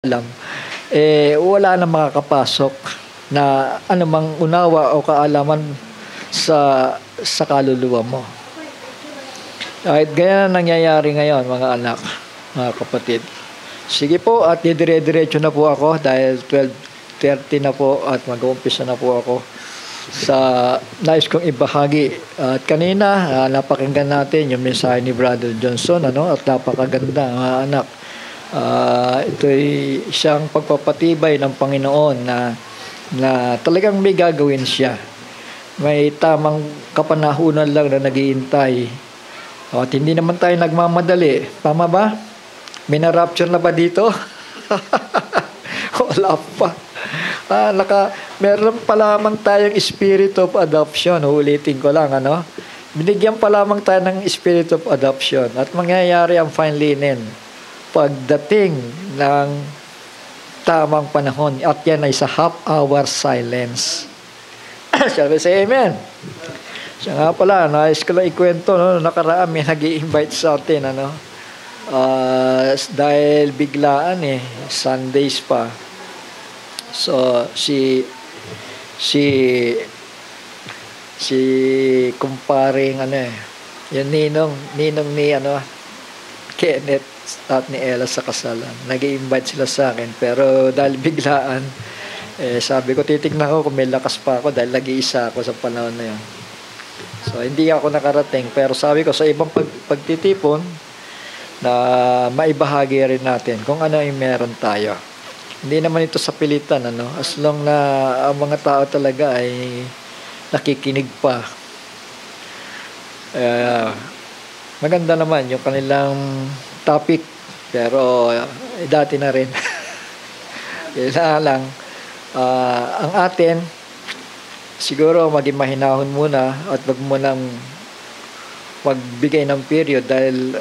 alam, wala na makakapasok na anumang unawa o kaalaman sa kaluluwa mo. Kahit ganyan nangyayari ngayon, mga anak, mga kapatid. Sige po, at didire-diretso na po ako dahil 12:30 na po at mag-uumpisa na po ako sa nais kong ibahagi. At kanina, napakinggan natin yung mensahe ni Brother Johnson, at napakaganda, mga anak. Ito'y isang pagpapatibay ng Panginoon na talagang may gagawin siya. May tamang kapanahunan lang na naghihintay. At hindi naman tayo nagmamadali. Tama ba? May na-rapture na ba dito? Wala pa. Meron pa lamang tayong spirit of adoption. Ulitin ko lang, Binigyan pa lamang tayo ng spirit of adoption. At mangyayari ang fine linen pagdating ng tamang panahon. At yan ay sa half-hour silence. Shall we say amen? Siya nga pala, nais ko lang ikwento, nakaraan may nag-i-invite sa atin, dahil biglaan Sundays pa. So, si kumparing, yung ninong ni, Kenneth at ni Ella sa kasalan. Nag-i-invite sila sa akin, pero dahil biglaan, sabi ko, titignan ko kung may lakas pa ako dahil nag-iisa ako sa panahon na yun. So, hindi ako nakarating, pero sabi ko, sa ibang pagtitipon, na maibahagi rin natin kung ano yung meron tayo. Hindi naman ito sa pilitan, as long na ang mga tao talaga ay nakikinig pa. Maganda naman yung kanilang topic, pero dati na rin. Kaya lang, ang atin, siguro maging mahinahon muna at wag mo nang magbigay ng period dahil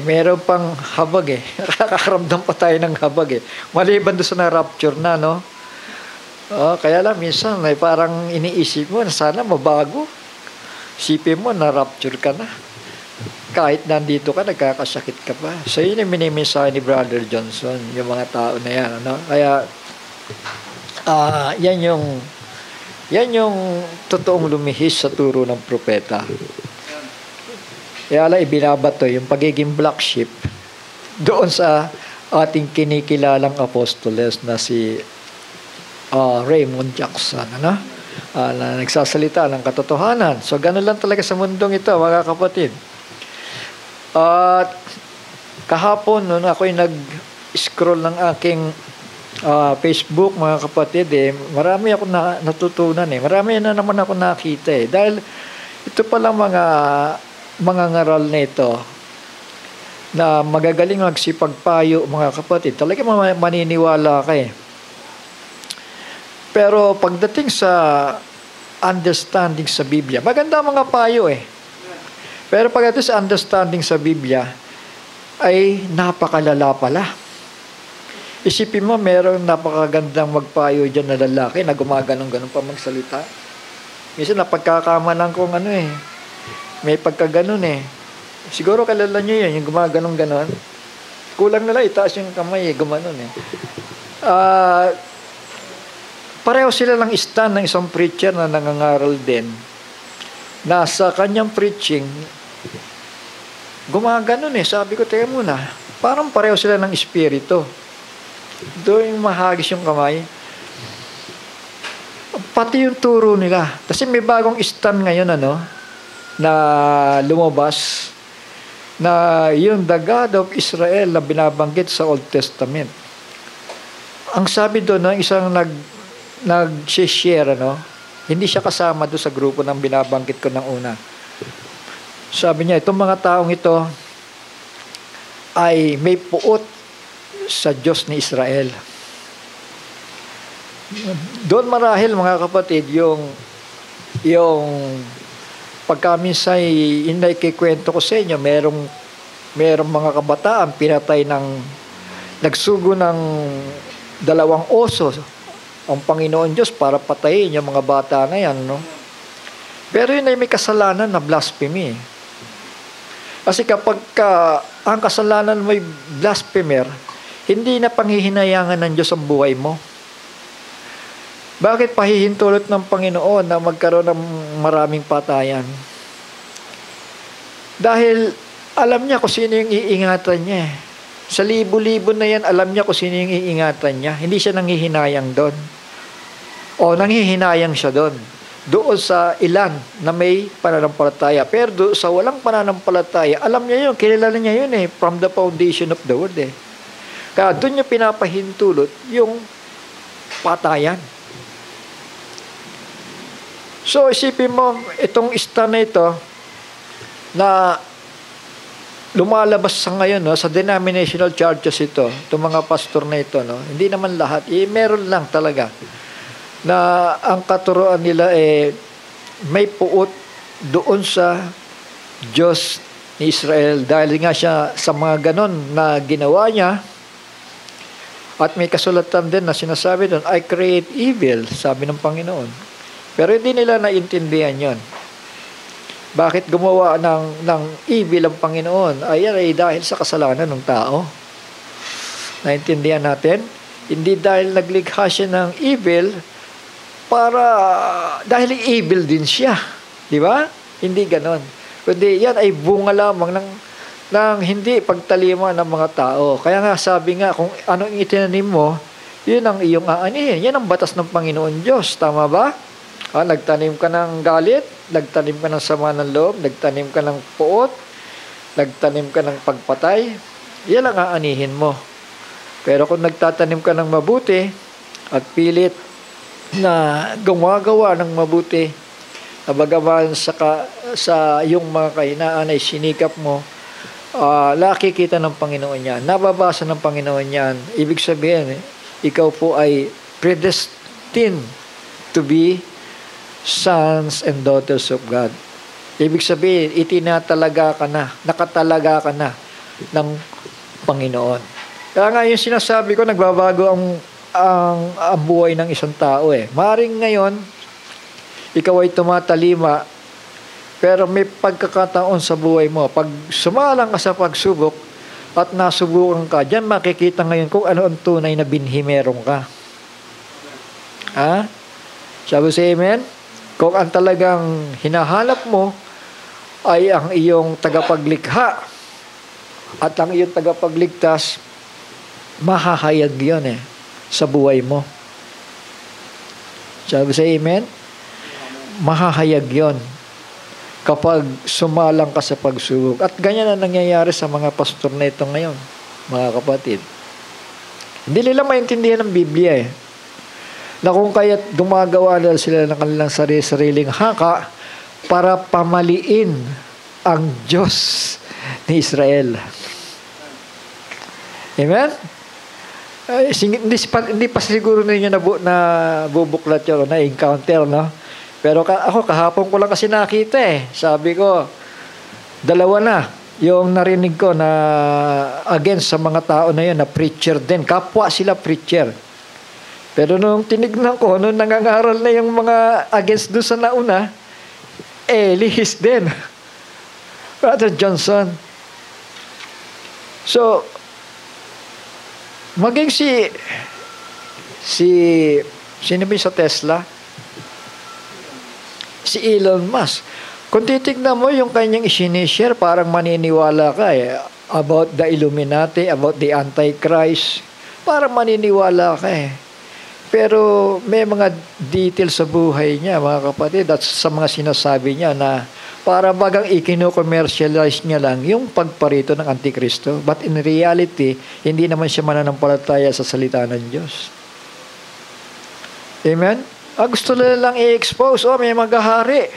meron pang habag nakakaramdam pa tayo ng habag maliban doon sa na-rapture na, kaya lang minsan may parang iniisip mo na sana mabago. Isipin mo na-rapture ka na. Kahit nandito ka, nagkakasakit ka pa. So yun yung minimisahe ni Brother Johnson, yung mga tao na yan, Kaya yan yung totoong lumihis sa turo ng propeta. Kaya lang ibinabato yung pagiging black sheep doon sa ating kinikilalang apostoles na si Raymond Jackson, na nagsasalita ng katotohanan. So ganun lang talaga sa mundong ito, mga kapatid. At kahapon noon ako'y nag-scroll ng aking Facebook, mga kapatid, marami ako natutunan marami na naman ako nakita dahil ito palang mga ngaral na ito na magagaling magsipagpayo, mga kapatid, talaga maniniwala ka Pero pagdating sa understanding sa Biblia, maganda mga payo pero pagdating sa understanding sa Biblia ay napakalala pala. Isipin mo, meron napakagandang magpayo dyan na lalaki na gumaganong-ganong pa magsalita. Minsan napagkakamalan kong may pagkaganon Siguro kalala nyo yun, yung gumaganong-ganon. Kulang nila, itaas yung kamay gumanon pareho sila lang stand ng isang preacher na nangangaral din. Nasa kanyang preaching, gumaganon Sabi ko, teka muna, parang pareho sila ng espiritu. Doon mahagis yung kamay. Pati yung turo nila. Kasi may bagong stand ngayon, na lumabas, na yung the God of Israel na binabanggit sa Old Testament. Ang sabi doon ng isang nag-share, hindi siya kasama doon sa grupo ng binabanggit ko ng una. Sabi niya, itong mga taong ito ay may puot sa Diyos ni Israel. Doon marahil, mga kapatid, yung pagka minsan inakikwento ko sa inyo, merong mga kabataan pinatay nagsugo ng 2 oso ang Panginoon Diyos para patayin yung mga bata na yan, Pero yun ay may kasalanan na blasphemy. Kasi kapag ang kasalanan mo'y blasphemer, hindi na panghihinayangan ng Diyos ang buhay mo. Bakit pahihintulot ng Panginoon na magkaroon ng maraming patayan? Dahil alam niya kung sino yung iingatan niya. Sa libo-libo na yan, alam niya kung sino yung iingatan niya. Hindi siya nanghihinayang doon. O nanghihinayang siya doon. Doon sa ilan na may pananampalataya. Pero sa walang pananampalataya, alam niya yun, kilala niya yun from the foundation of the world Kaya doon niya pinapahintulot yung patayan. So isipin mo, itong ista na ito, na lumalabas sa ngayon, sa denominational churches ito, itong mga pastor na ito, hindi naman lahat, meron lang talaga, na ang katuroan nila may puot doon sa Diyos ni Israel dahil nga siya sa mga ganon na ginawa niya. At may kasulatan din na sinasabi doon, I create evil, sabi ng Panginoon. Pero hindi nila naintindihan yon. Bakit gumawa ng evil ang Panginoon? Ayan ay dahil sa kasalanan ng tao. Naintindihan natin? Hindi dahil naglikha siya ng evil, dahil evil din siya. Di ba? Hindi ganon. Kundi yan ay bunga lamang ng hindi pagtalima ng mga tao. Kaya nga sabi nga, kung anong itinanim mo, yun ang iyong aanihin. Yan ang batas ng Panginoon Diyos. Tama ba? Nagtanim ka ng galit, nagtanim ka ng sama ng loob, nagtanim ka ng puot, nagtanim ka ng pagpatay, yan ang aanihin mo. Pero kung nagtatanim ka ng mabuti at pilit na gumagawa ng mabuti, na bagaman sa iyong mga kahinaan ay sinikap mo, nakikita ng Panginoon yan, nababasa ng Panginoon yan. Ibig sabihin, ikaw po ay predestined to be sons and daughters of God. Ibig sabihin, itinatalaga ka na, nakatalaga ka na ng Panginoon. Kaya nga yung sinasabi ko, nagbabago ang buhay ng isang tao Maring ngayon, ikaw ay tumatalima, pero may pagkakataon sa buhay mo. Pag sumalang ka sa pagsubok at nasubukan ka, diyan makikita ngayon kung ano ang tunay na binhi meron ka. Sabi sa amen? Kung ang talagang hinahanap mo ay ang iyong tagapaglikha at ang iyong tagapagligtas, mahahayag yun sa buhay mo. Sabi sa amen? Mahahayag yon kapag sumalang ka sa pagsubok. At ganyan ang nangyayari sa mga pastor na ito ngayon, mga kapatid. Hindi nila maintindihan ng Biblia na kung kaya't gumagawa na sila ng kanilang sariling haka para pamaliin ang Diyos ni Israel. Amen? Hindi pa siguro ninyo na bubuklat yun, na encounter, no? Pero ako kahapon ko lang kasi nakita Sabi ko, dalawa na yung narinig ko na against sa mga tao na yun, na preacher din. Kapwa sila preacher. Pero nung tinignan ko, nung nangangaral na yung mga against doon sa nauna, lihis din. Brother Johnson. So, maging sino ba sa Tesla? Si Elon Musk. Kung titignan mo yung kanyang isinishare, parang maniniwala ka about the Illuminati, about the Antichrist. Parang maniniwala ka Pero may mga details sa buhay niya, mga kapatid, at sa mga sinasabi niya na para bagang ikino-commercialize niya lang yung pagparito ng Antikristo. But in reality, hindi naman siya mananampalataya sa salita ng Diyos. Amen? Gusto nila lang i-expose, may maghahari.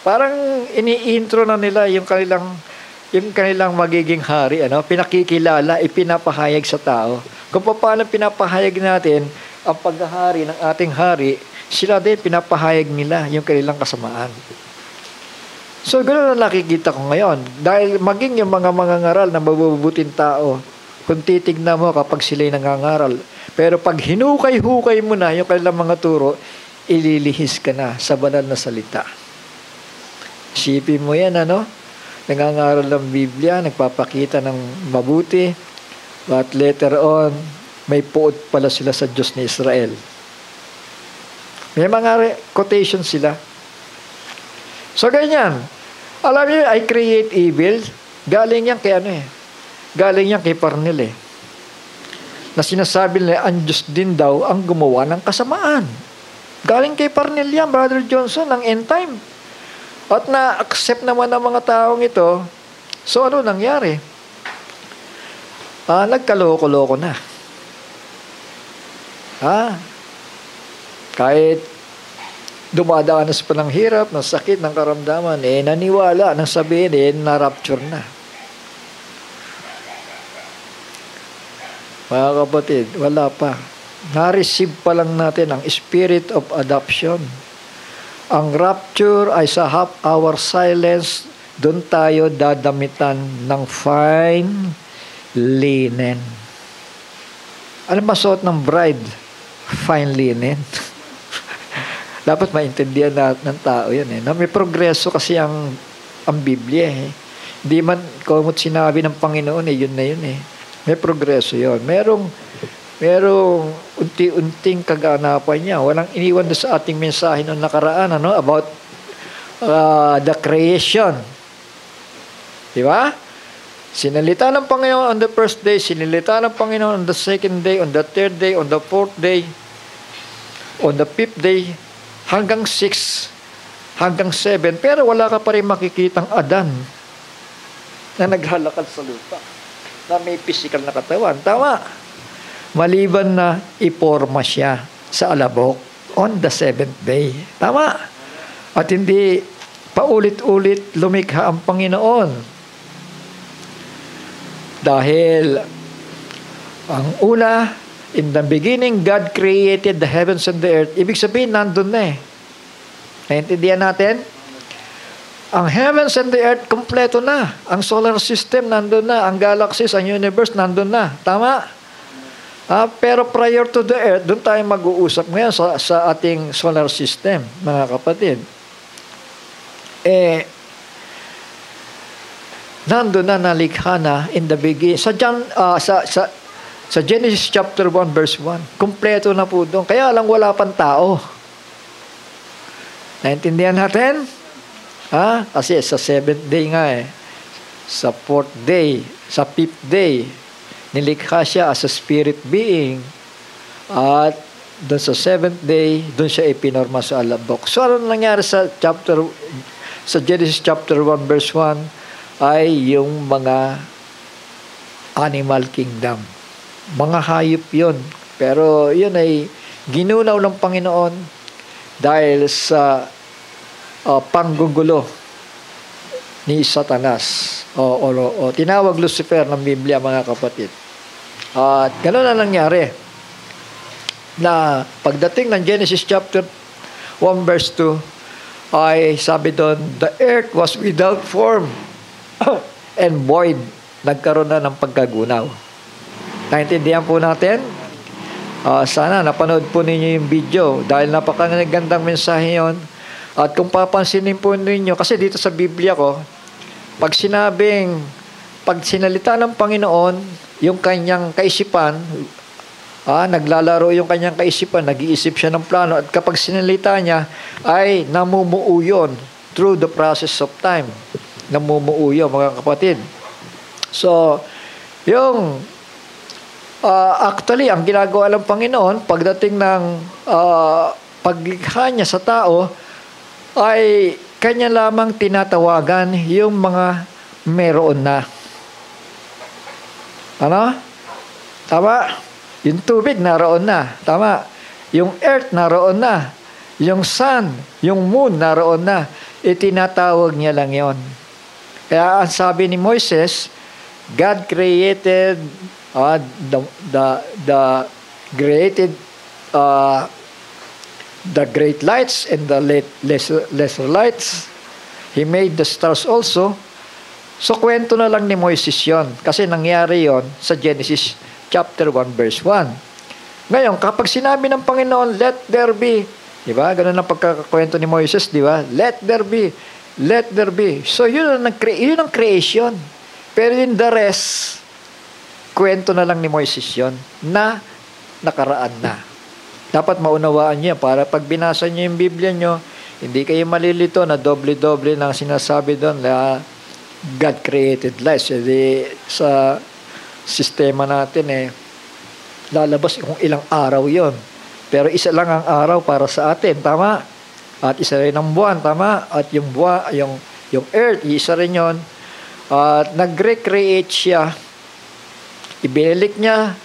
Parang ini-intro na nila yung kanilang magiging hari, pinakikilala, ipinapahayag sa tao. Kung paano pinapahayag natin ang paghahari ng ating hari, sila din pinapahayag nila yung kanilang kasamaan. So, ganoon ang nakikita ko ngayon. Dahil maging yung mga mangangaral na mabubuting tao, kung titignan mo kapag sila'y nangangaral, pero pag hinukay-hukay mo na yung kanilang mga turo, ililihis ka na sa banal na salita. Isipin mo yan, nangangaral ng Biblia, nagpapakita ng mabuti, but later on, may puot pala sila sa Diyos ni Israel. May mga quotation sila. So, ganyan. Alam niyo, I create evil. Galing yan kay Galing yan kay Parnil na sinasabi nila, ang Diyos din daw ang gumawa ng kasamaan. Galing kay Parnil yan, Brother Johnson, ng end time. At na-accept naman ng mga taong ito. So, ano nangyari? Nagkaloko-loko na. Kahit dumadaan pa ng hirap, ng sakit, ng karamdaman, naniwala, nang sabihin, na-rapture na. Mga kapatid, wala pa. Na-receive pa lang natin ang spirit of adoption. Ang rapture ay sa half-hour silence, doon tayo dadamitan ng fine linen. Ano masuot ng bride? Fine linen. Dapat maintindihan natin ng tao yan na may progreso kasi ang Biblia Hindi man, kung sinabi ng Panginoon yun na yun May progreso yun. Merong unti-unting kaganapan niya. Walang iniwan doon sa ating mensahe noong nakaraan, about the creation. Di ba? Sinalita ng Panginoon on the first day, sinalita ng Panginoon on the second day, on the third day, on the fourth day, on the fifth day, hanggang 6, hanggang 7. Pero wala ka pa rin makikitang Adan na naghalakad sa lupa, na may physical na katawan. Tama. Maliban na iporma siya sa alabok on the 7th day. Tama. At hindi paulit-ulit lumikha ang Panginoon. Dahil ang una, in the beginning, God created the heavens and the earth. Ibig sabihin, nandun na Naintindihan natin? Ang heavens and the earth, kompleto na. Ang solar system, nandun na. Ang galaxies, ang universe, nandun na. Tama? Pero prior to the earth, doon tayo mag-uusap ngayon sa ating solar system, mga kapatid. Nandun na nalikha na in the beginning. Sa Genesis chapter 1 verse 1, kompleto na po doon. Kaya lang wala pang tao. Naintindihan natin? Kasi sa 7th day nga sa 4th day, sa 5th day, nilikha siya as a spirit being. At doon sa 7th day, doon siya ipinorma sa alabok. So, ano nangyari sa Genesis chapter 1 verse 1 ay yung mga animal kingdom. Mga hayop yun. Pero yun ay ginunaw ng Panginoon dahil sa panggugulo ni Satanas. O tinawag Lucifer ng Biblia, mga kapatid. At gano'n na nangyari. Na pagdating ng Genesis chapter 1 verse 2, ay sabi doon, the earth was without form and void. Nagkaroon na ng pagkagunaw. Naintindihan po natin? Sana napanood po ninyo yung video dahil napakagandang mensahe yon. At kung papansinin po ninyo, kasi dito sa Biblia ko, pag sinalita ng Panginoon yung kanyang kaisipan, naglalaro yung kanyang kaisipan, nag-iisip siya ng plano, at kapag sinalita niya, ay namumuo yun through the process of time. Namumuo yun, mga kapatid. So, yung actually, ang ginagawa ng Panginoon pagdating ng paglikha niya sa tao ay kanya lamang tinatawagan yung mga meron na. Ano? Tama? Yung tubig naroon na. Tama? Yung earth naroon na. Yung sun, yung moon naroon na. Itinatawag niya lang yon. Kaya ang sabi ni Moises, God created the great lights and the lesser lights. He made the stars also. So, kwento na lang ni Moises yon. Kasi nangyari yon sa Genesis chapter 1 verse 1. Ngayon, kapag sinabi ng Panginoon, let there be, di ba? Ganun ang pagkakakwento ni Moises, di ba? Let there be. let there be. So yun ang creation. Pero yung the rest, kwento na lang ni Moises yun, na nakaraan na. Dapat maunawaan niyo para pag binasa niyo yung Biblia niyo, hindi kayo malilito na doble-doble ng sinasabi doon na God created life. Jadi sa sistema natin lalabas kung ilang araw yon. Pero isa lang ang araw para sa atin, tama? At isa rin ang buwan, tama? At yung buwan, yung earth, isa rin yon. At nag-recreate siya. Ibinalik niya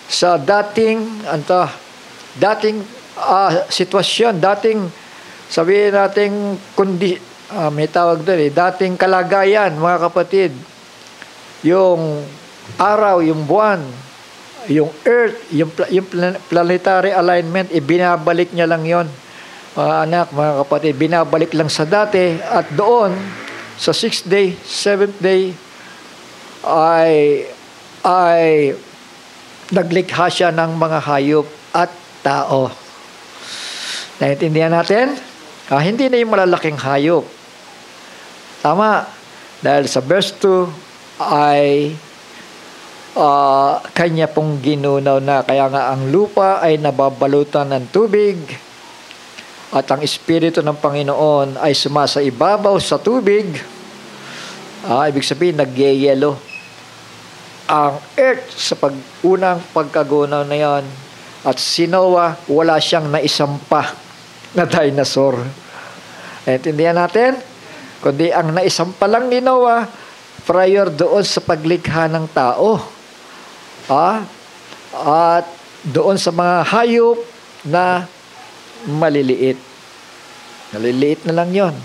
sa dating sitwasyon, dating sabihin nating may tawag doon dating kalagayan, mga kapatid. Yung araw, yung buwan, yung earth, yung planetary alignment, ibinabalik niya lang yon. Mga anak, mga kapatid, binabalik lang sa dati, at doon sa 6th day, 7th day ay naglikha siya ng mga hayop at tao. Naintindihan natin? Hindi na yung malalaking hayop. Tama. Dahil sa verse 2 ay kanya pong ginunaw na, kaya nga ang lupa ay nababalutan ng tubig at ang Espiritu ng Panginoon ay sumasa ibabaw sa tubig. Ibig sabihin, nagyeyelo ang earth sa unang pagkagunaw na yan. At si Noah, wala siyang naisampa na dinosaur. Intindihan natin? Kundi ang naisampa lang ni Noah prior doon sa paglikha ng tao. At doon sa mga hayop na maliliit. Maliliit na lang yon.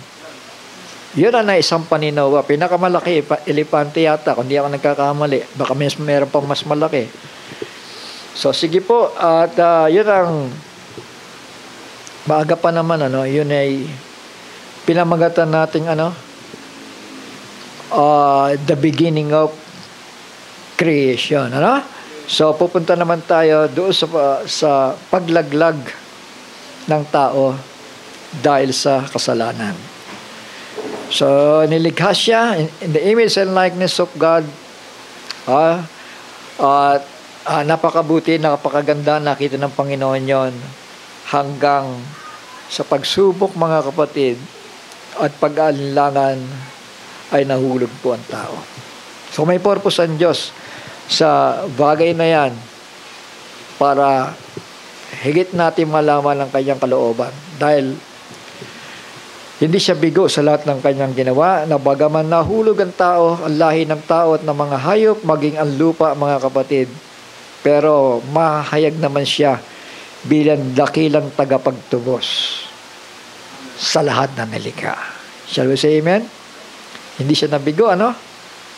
Yun ang naisampa ni Noah. Pinakamalaki, elepante yata, kung di ako nagkakamali. Baka meron pang mas malaki. So, sige po. At yun ang maaga pa naman, yun ay pinamagatan nating the beginning of creation. So, pupunta naman tayo doon sa paglaglag ng tao dahil sa kasalanan. So, nilikha siya in the image and likeness of God. Napakabuti, napakaganda, nakita ng Panginoon yon hanggang sa pagsubok, mga kapatid, at pag-aalinlangan ay nahulog po ang tao. So, may purpose ang Diyos sa bagay na yan para higit natin malaman ang kanyang kalooban. Dahil hindi siya bigo sa lahat ng kanyang ginawa, na bagaman nahulog ang tao, ang lahi ng tao at ng mga hayop, maging ang lupa, mga kapatid. Pero mahayag naman siya bilang dakilang tagapagtubos sa lahat ng nilikha. Shall we say amen? Hindi siya nabigo,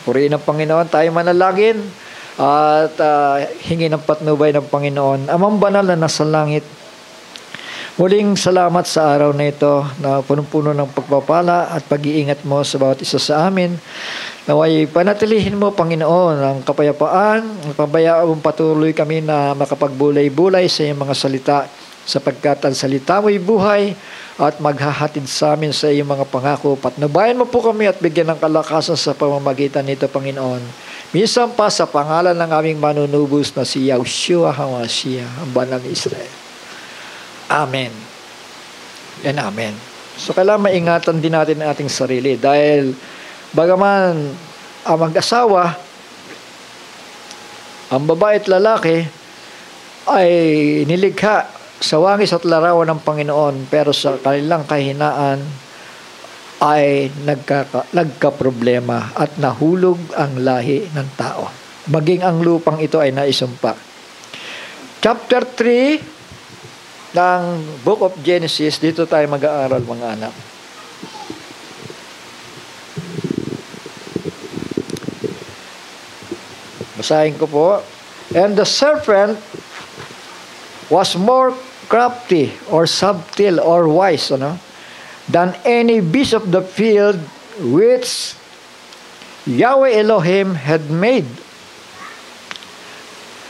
Purihin ng Panginoon, tayo manalangin at hingi ng patnubay ng Panginoon. Amang banal na nasa langit, muling salamat sa araw na ito na punong-puno ng pagpapala at pag-iingat mo sa bawat isa sa amin. Naway panatilihin mo, Panginoon, ang kapayapaan, ang pabayaan patuloy kami na makapagbulay-bulay sa iyong mga salita, sapagkat ang salita mo'y buhay at maghahatid sa amin sa iyong mga pangako. Patnubayan mo po kami at bigyan ng kalakasan sa pamamagitan nito, Panginoon. Minsan pa sa pangalan ng aming manunubos na si Yahushua HaMashiach, ang banal ni Israel. Amen. And amen. So, kailangan maingatan din natin ang ating sarili dahil bagaman ang mag-asawa, ang babae at lalaki ay nilikha sa wangis at larawan ng Panginoon, pero sa kanilang kahinaan ay nagka-problema at nahulog ang lahi ng tao. Maging ang lupang ito ay naisumpa. Chapter 3 ng Book of Genesis, dito tayo mag-aaral, mga anak. Basahin ko po. And the serpent was more crafty or subtle or wise than any beast of the field which Yahweh Elohim had made.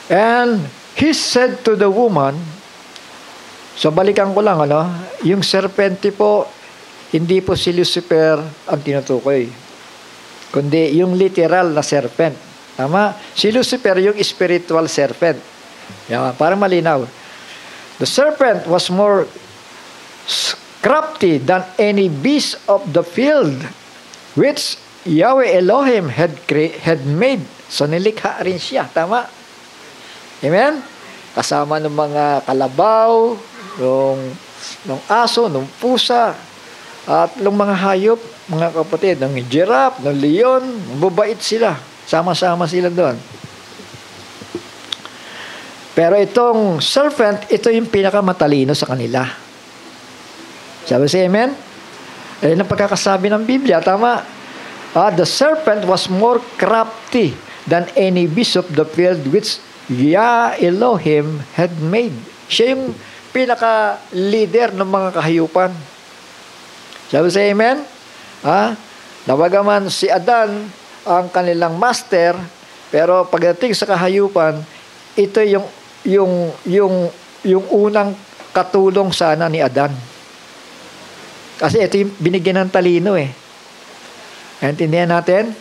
And he said to the woman, so balikan ko lang, yung serpente po, hindi po si Lucifer ang tinutukoy, kundi yung literal na serpent. Tama? Si Lucifer yung spiritual serpent. Yan, para malinaw. The serpent was more crafty than any beast of the field which Yahweh Elohim had made. So nilikha rin siya. Tama? Amen? Kasama ng mga kalabaw, ng aso, ng pusa, at ng mga hayop, mga kapatid, ng giraffe, ng leon, bubait sila. Sama-sama sila doon. Pero itong serpent, ito yung pinakamatalino sa kanila. Sabi siya, amen? Ang pagkakasabi ng Biblia, tama? The serpent was more crafty than any beast of the field which Yah Elohim had made. Siya yung pinaka-leader ng mga kahayupan. Sabi siya, amen? Nabagaman si Adan ang kanilang master, pero pagdating sa kahayupan, ito yung unang katulong sana ni Adan. Kasi ito yung binigyan ng talino eh. Intindihan natin?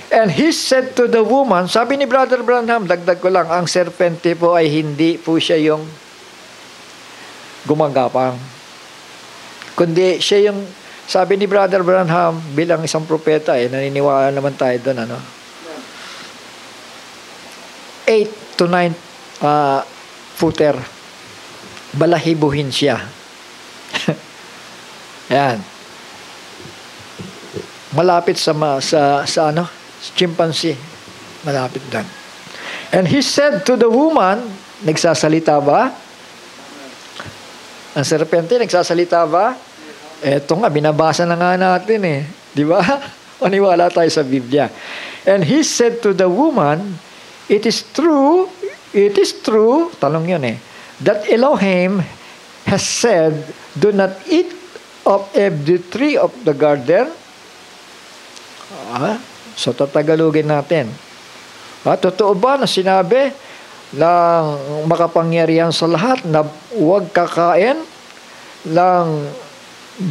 And he said to the woman, sabi ni Brother Branham, dagdag ko lang, ang serpente po ay hindi po siya yung gumagapang. Kundi siya yung, sabi ni Brother Branham, bilang isang propeta, naniniwala naman tayo doon, 8 to 9 footer. Balahibuhin siya. Yan. Malapit sa chimpanzee. Malapit doon. And he said to the woman, nagsasalita ba? Ang serpente, nagsasalita ba? Eto nga, binabasa na nga natin eh. Di ba? Maniwala tayo sa Biblia. And he said to the woman, it is true, tanong yun eh, that Elohim has said, do not eat of every tree of the garden. So tatagalogin natin. Totoo ba na sinabi ng makapangyarihan sa lahat na huwag kakain ng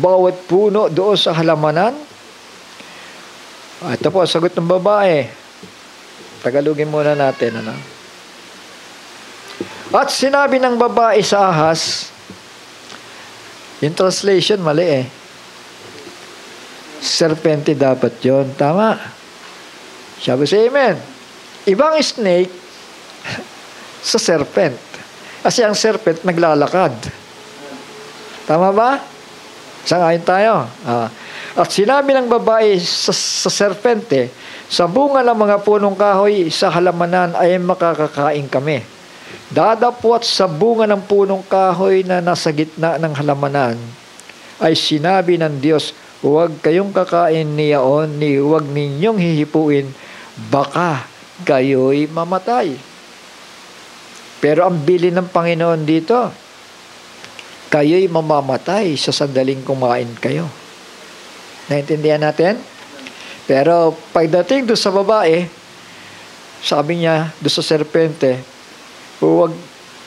bawat puno doon sa halamanan? Ito po, sagot ng babae. Tagalogin muna natin. At sinabi ng babae sa ahas, yung translation mali eh. Serpente dapat yon. Tama. Sabi sa amen. Ibang snake sa serpent. Kasi ang serpent naglalakad. Tama ba? Sangayon tayo. At sinabi ng babae sa serpente, sa bunga ng mga punong kahoy sa halamanan ay makakakain kami. Dadapwat sa bunga ng punong kahoy na nasa gitna ng halamanan ay sinabi ng Diyos, huwag kayong kakain niyaon, ni huwag ninyong hihipuin, baka kayo'y mamatay. Pero ang bilin ng Panginoon dito, kayo'y mamamatay sa sandaling kumain kayo. Naintindihan natin? Pero pagdating doon sa babae, sabi niya doon sa serpente, huwag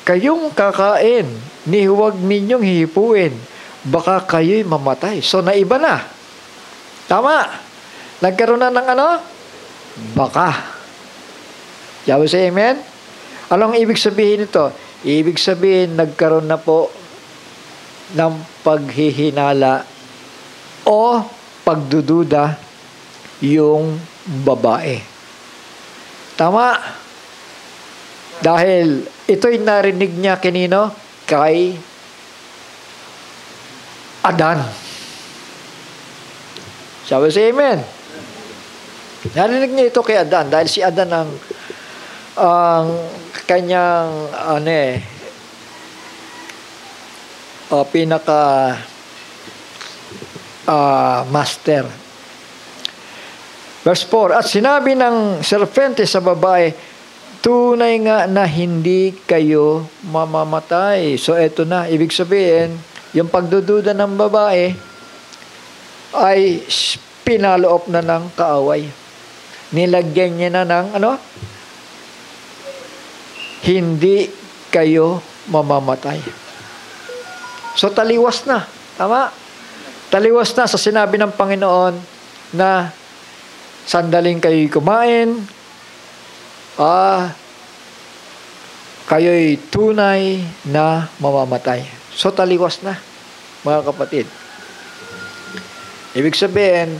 kayong kakain, ni huwag ninyong hihipuin, baka kayo'y mamatay. So, naiba na. Tama. Nagkaroon na ng baka. Sabi sa amen? Anong ibig sabihin nito? Ibig sabihin, nagkaroon na po ng paghihinala o pagdududa yung babae. Tama? Dahil ito'y narinig niya kanino? Kay Adan. Sabi sa amen. Narinig niya ito kay Adan dahil si Adan ang kanyang pinaka master. Verse 4, at sinabi ng serpente sa babae, tunay nga na hindi kayo mamamatay. So eto na, ibig sabihin, yung pagdududa ng babae ay pinaloob na ng kaaway. Nilagyan niya na ng hindi kayo mamamatay. So taliwas na. Tama? Taliwas na sa sinabi ng Panginoon na sandaling kayo'y kumain, kayo'y tunay na mamamatay. So, taliwas na, mga kapatid. Ibig sabihin,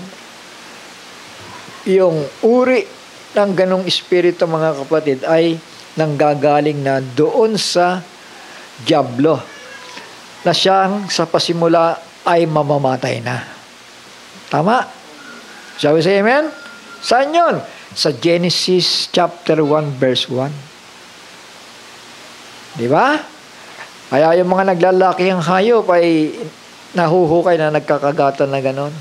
yung uri ng ganong espiritu, mga kapatid, ay nanggagaling na doon sa dyablo, na siyang sa pasimula ay mamamatay na. Tama? Shall we say amen? Saan yun? Sa Genesis chapter 1 verse 1. Di ba? Kaya yung mga naglalakihang hayop ay nahuhukay na nagkakagatan na ganon.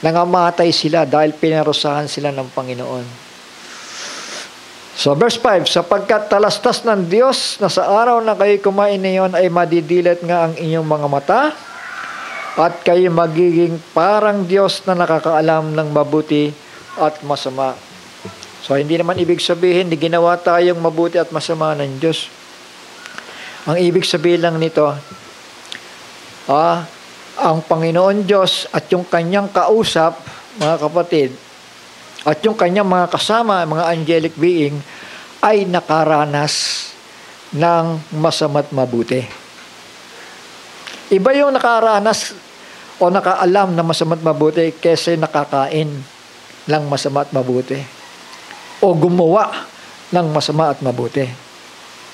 Nangamatay sila dahil pinarusahan sila ng Panginoon. So verse 5, sapagkat talastas ng Diyos na sa araw na kayo kumain niyon ay madidilat nga ang inyong mga mata at kayo magiging parang Diyos na nakakaalam ng mabuti at masama. So hindi naman ibig sabihin na ginawa tayong mabuti at masama ng Diyos. Ang ibig sabihin lang nito, ang Panginoon Diyos at yung kanyang kausap, mga kapatid, at yung kanyang mga kasama, mga angelic being, ay nakaranas ng masama't mabuti. Iba yung nakaranas o nakaalam ng masama't mabuti kaysa nakakain ng masama at mabuti o gumawa ng masama at mabuti.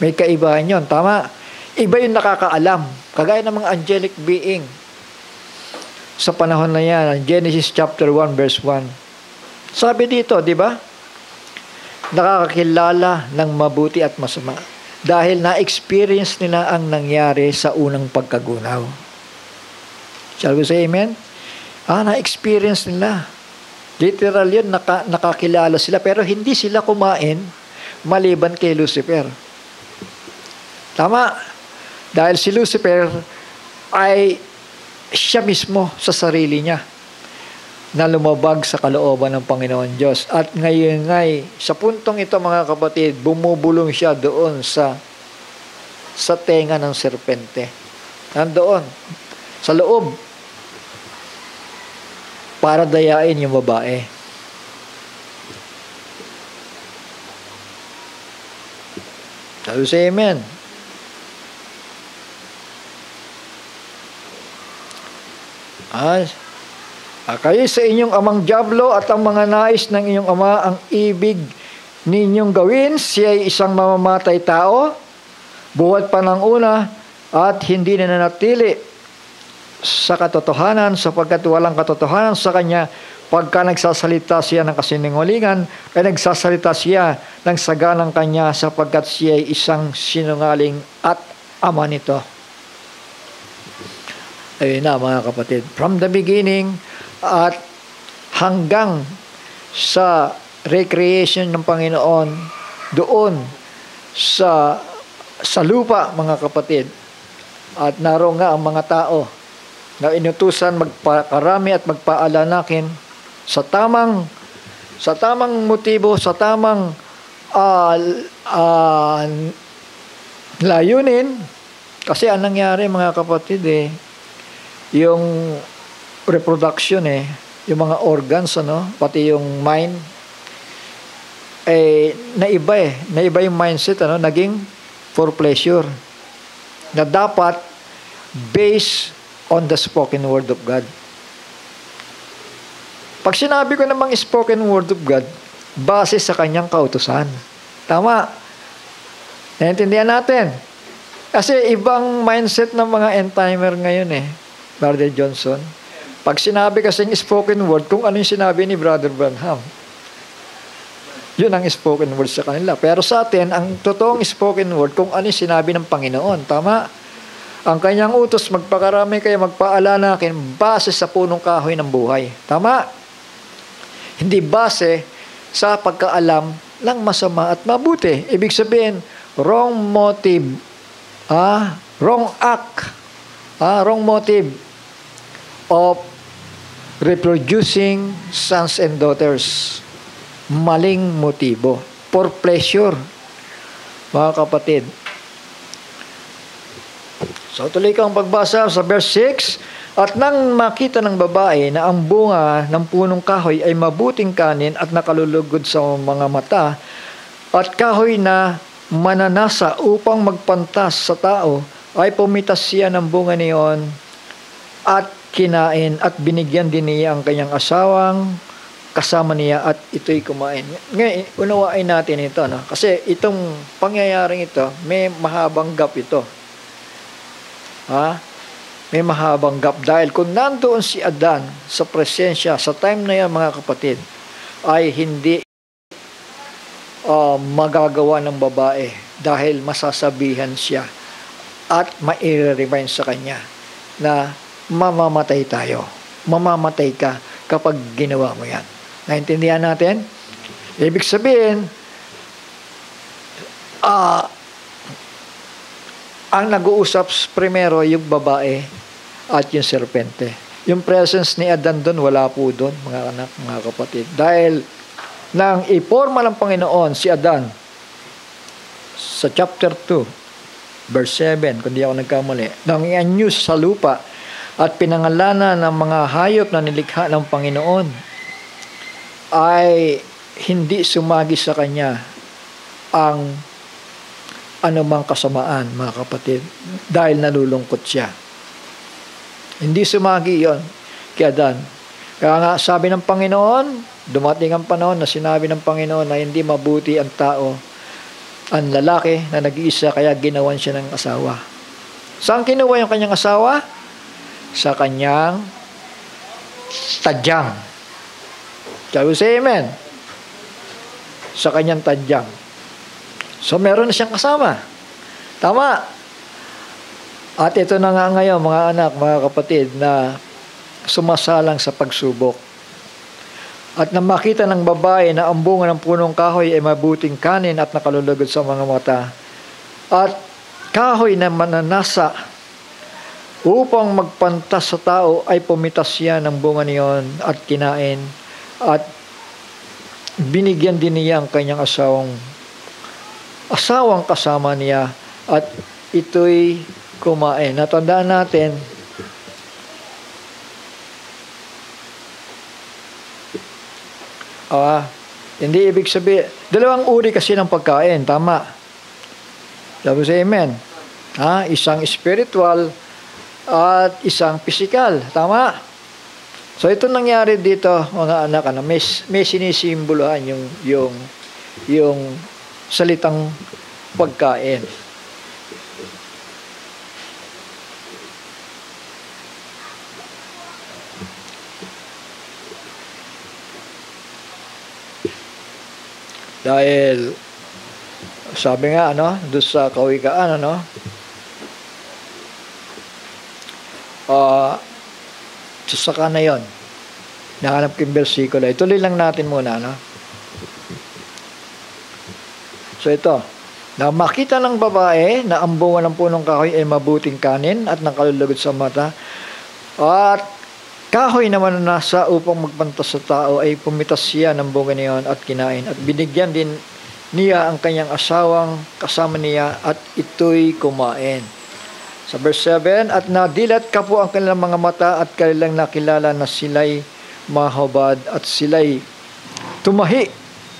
May kaibahan yun, tama? Iba yung nakakaalam, kagaya ng mga angelic being. Sa panahon na yan, Genesis chapter 1 verse 1. Sabi dito, di ba? Nakakakilala ng mabuti at masama dahil na-experience nila ang nangyari sa unang pagkagunaw. Shall we say amen? Na-experience nila. Literal yun, nakakilala sila pero hindi sila kumain maliban kay Lucifer. Tama? Dahil si Lucifer ay siya mismo sa sarili niya na lumabag sa kalooban ng Panginoon Diyos. At ngayon ngay, sa puntong ito mga kapatid, bumubulong siya doon sa tenga ng serpente. Nandoon, sa loob, para dayain yung babae. Sabi sa amen. Kayo sa inyong amang dyablo at ang mga nais ng inyong ama ang ibig ninyong gawin, siya ay isang mamamatay tao, buhat pa ng una at hindi na nanatili sa katotohanan sapagkat walang katotohanan sa kanya. Pagka nagsasalita siya ng kasinungalingan, ay nagsasalita siya ng saganang kanya sapagkat siya ay isang sinungaling at ama nito. Ayun na mga kapatid, from the beginning at hanggang sa recreation ng Panginoon doon sa lupa mga kapatid, at naroon nga ang mga tao na inutusan magpakarami at magpaalanakin sa tamang motibo, sa tamang layunin. Kasi ang nangyari mga kapatid yung reproduction yung mga organs pati yung mind naiba yung mindset naging for pleasure na dapat based on the spoken word of God. Pag sinabi ko namang spoken word of God, base sa kanyang kautusan. Tama? Naintindihan natin? Kasi ibang mindset ng mga end-timer ngayon Brother Johnson. Pag sinabi kasing spoken word, kung ano yung sinabi ni Brother Branham, yun ang spoken word sa kanila. Pero sa atin, ang totoong spoken word, kung ano yung sinabi ng Panginoon. Tama? Ang kanyang utos, magpakarami kayo, magpaalanakin, base sa punong kahoy ng buhay. Tama? Hindi base sa pagkaalam ng masama at mabuti. Ibig sabihin, wrong motive. Wrong act. Wrong motive of reproducing sons and daughters. Maling motibo. For pleasure. Mga kapatid. So tuloy kang pagbasa sa verse 6. At nang makita ng babae na ang bunga ng punong kahoy ay mabuting kanin at nakalulugod sa mga mata, at kahoy na mananasa upang magpantas sa tao, ay pumitas siya ng bunga niyon at kinain, at binigyan din niya ang kanyang asawang kasama niya, at ito'y kumain. Ngayon, unawain natin ito, no? Kasi itong pangyayaring ito, may mahabang gap ito. May mahabang gap dahil kung nandoon si Adan sa presensya, sa time na yan mga kapatid, ay hindi magagawa ng babae dahil masasabihan siya at mai-remind sa kanya na mamamatay tayo. Mamamatay ka kapag ginawa mo yan. Naintindihan natin? Ibig sabihin, ang nag-uusap primero yung babae at yung serpente. Yung presence ni Adan doon, wala po doon, mga anak, mga kapatid. Dahil nang iporma ng Panginoon si Adan sa chapter 2, verse 7, kung di ako nagkamali, nang i-anyus sa lupa at pinangalanan ng mga hayop na nilikha ng Panginoon, ay hindi sumagi sa kanya ang anumang kasamaan, mga kapatid, dahil nalulungkot siya. Hindi sumagi yon kay Adan. Kaya nga sabi ng Panginoon, dumating ang panahon na sinabi ng Panginoon na hindi mabuti ang tao, ang lalaki na nag-iisa, kaya ginawan siya ng asawa. Saan kinuha yung kanyang asawa? Sa kanyang tadyang. Shall we say amen? Sa kanyang tadyang. So, meron na siyang kasama. Tama. At ito na nga ngayon, mga anak, mga kapatid, na sumasalang sa pagsubok. At nang makita ng babae na ang bunga ng punong kahoy ay mabuting kanin at nakalulugod sa mga mata, at kahoy na mananasa upang magpantas sa tao, ay pumitas siya ng bunga niyon at kinain, at binigyan din niya ang kanyang asawang kasama niya, at ito'y kumain. Natandaan natin, hindi ibig sabihin, dalawang uri kasi ng pagkain, tama? Sabi sa amen. Isang spiritual at isang physical, tama? So ito nangyari dito, mga anak, may sinisimbolohan yung salitang pagkain. Dahil sabi nga doon sa Kawikaan, saka na yon. Nahanap ko yung versikulo. Ituloy lang natin muna, So ito, na makita ng babae na ang bunga ng punong kahoy ay mabuting kanin at nakalulugod sa mata, at kahoy na mananasa upang magpantas sa tao, ay pumitas siya ng bunga niyon at kinain, at binigyan din niya ang kanyang asawang kasama niya, at ito'y kumain. Sa verse 7, at nadilat ka po ang kanilang mga mata, at kanilang nakilala na sila'y mahubad, at sila'y tumahi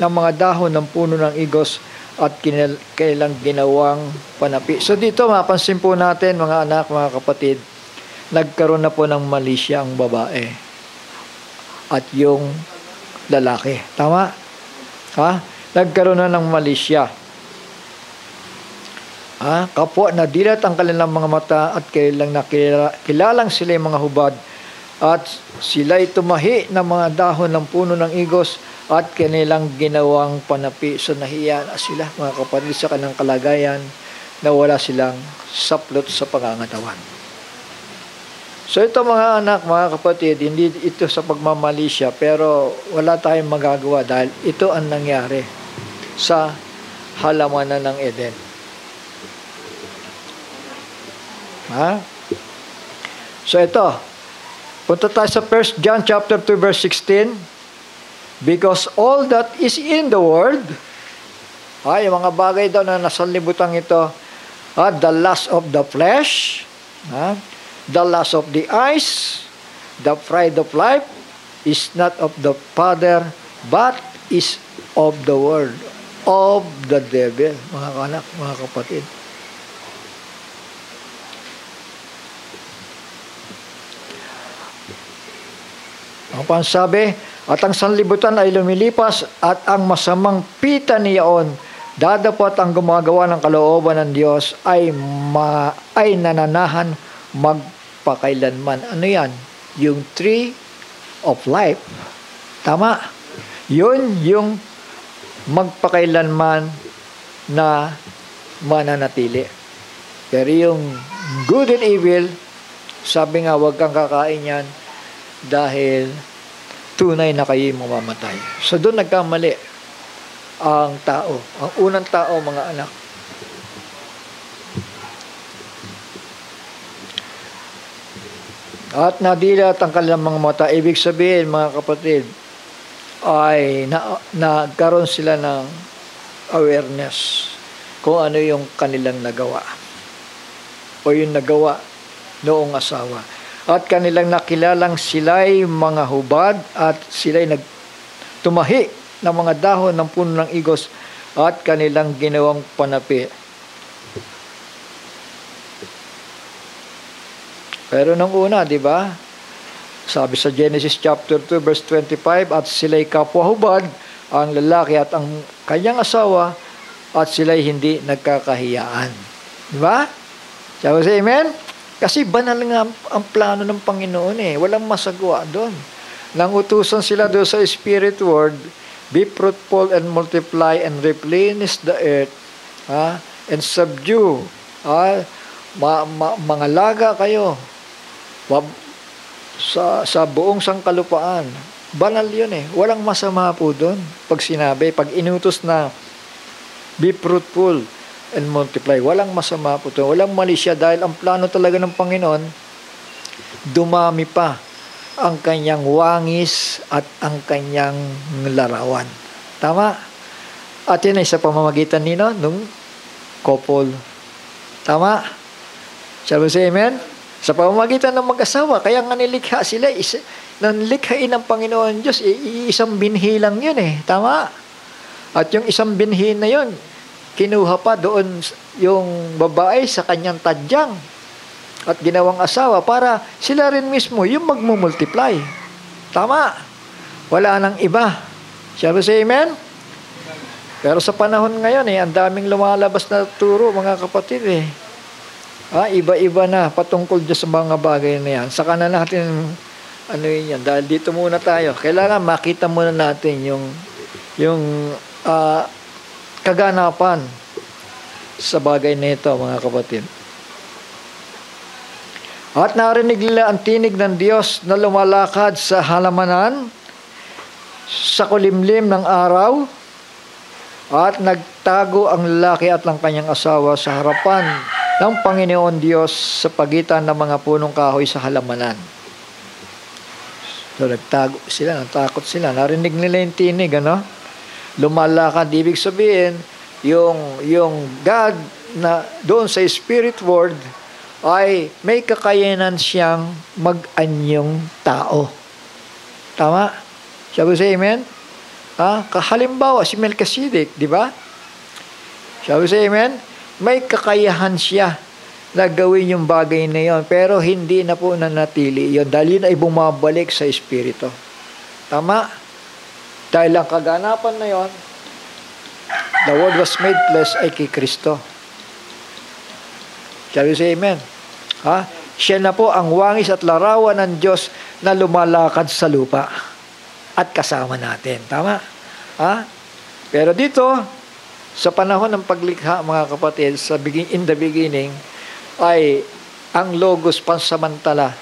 ng mga dahon ng puno ng igos, at kanilang ginawang panapi. So dito mapansin po natin, mga anak, mga kapatid, nagkaroon na po ng mali siya ang babae at yung lalaki. Tama? Nagkaroon na ng mali siya. Kapwa na dilat ang kanilang mga mata, at kailang nakilalang sila'y mga hubad, at sila'y tumahi ng mga dahon ng puno ng igos, at kanilang ginawang panapi. So nahiya na sila, mga kapatid, sa kanilang kalagayan na wala silang saplot sa pangangatawan. So ito, mga anak, mga kapatid, hindi ito sa pagmamali siya, pero wala tayong magagawa dahil ito ang nangyari sa halamanan ng Eden. So ito, punta tayo sa 1 John chapter 2 verse 16. Because all that is in the world, yung mga bagay daw na nasa libutan ito, the lust of the flesh, The lust of the eyes, the pride of life, is not of the Father, but is of the world, of the devil. Mga anak, mga kapatid. Ang pansabi, at ang sanlibutan ay lumilipas at ang masamang pita niyaon, dadapat ang gumagawa ng kalooban ng Diyos ay nananahan magpakailanman. Ano yan? Yung tree of life. Tama? Yun yung magpakailanman na mananatili. Pero yung good and evil, sabi nga, huwag kang kakain yan dahil tunay na kayo mamamatay. So doon nagkamali ang tao. Ang unang tao, mga anak. At nadilat ang kanilang mga mata. Ibig sabihin, mga kapatid, ay nagkaroon sila ng awareness kung ano yung kanilang nagawa o yung nagawa noong asawa. At kanilang nakilalang sila'y mga hubad at sila'y nagtumahi ng mga dahon ng puno ng igos at kanilang ginawang panapi. Pero nung una, di ba? Sabi sa Genesis chapter 2 verse 25, at sila'y kapwa-hubad, ang lalaki at ang kanyang asawa, at sila'y hindi nagkakahiyaan. Di ba? Sabi sa amen? Kasi banal nga ang plano ng Panginoon eh. Walang masagawa doon. Nang utusan sila doon sa spirit world, be fruitful and multiply and replenish the earth, and subdue. Mga laga kayo sa buong sangkalupaan. Banal yun eh. Walang masama po doon. Pag sinabi, pag inutos na be fruitful and multiply, walang masama po doon. Walang mali siya dahil ang plano talaga ng Panginoon, dumami pa ang kanyang wangis at ang kanyang larawan. Tama? At yun ay sa pamamagitan nino nung couple. Tama? Shall we say amen? Sa pamamagitan ng mag-asawa, kaya nga nilikha sila, nilikhain ng Panginoon Diyos, isang binhi lang yun eh. Tama? At yung isang binhi na yun, kinuha pa doon yung babae sa kanyang tadyang at ginawang asawa para sila rin mismo yung magmumultiply. Tama? Wala nang iba. Shall we say amen? Pero sa panahon ngayon ang daming lumalabas na turo, mga kapatid eh. Iba-iba na patungkol dyan sa mga bagay na yan. Saka na natin yan. Dahil dito muna tayo. Kailangan makita muna natin yung kaganapan sa bagay na ito, mga kapatid. At narinig nila ang tinig ng Diyos na lumalakad sa halamanan, sa kulimlim ng araw, at nagtago ang lalaki at ang kanyang asawa sa harapan ng Panginoon Diyos sa pagitan ng mga punong kahoy sa halamanan. So nagtago sila, natakot sila. Narinig nila yung tinig, lumalakad. Ibig sabihin, yung God na doon sa spirit world ay may kakayanan siyang mag-anyong tao. Tama? Sabi sa amen? Halimbawa, si Melchizedek, di ba? Sabi sa amen? May kakayahan siya na gawin yung bagay na yon, pero hindi na po nanatili yon dahil yun ay bumabalik sa espiritu. Tama? Dahil ang kaganapan na yon, the word was made flesh ay kay Kristo. Shall we say amen? Siya na po ang wangis at larawan ng Diyos na lumalakad sa lupa at kasama natin. Tama? Pero dito, sa panahon ng paglikha, mga kapatid, in the beginning, ay ang Logos pansamantala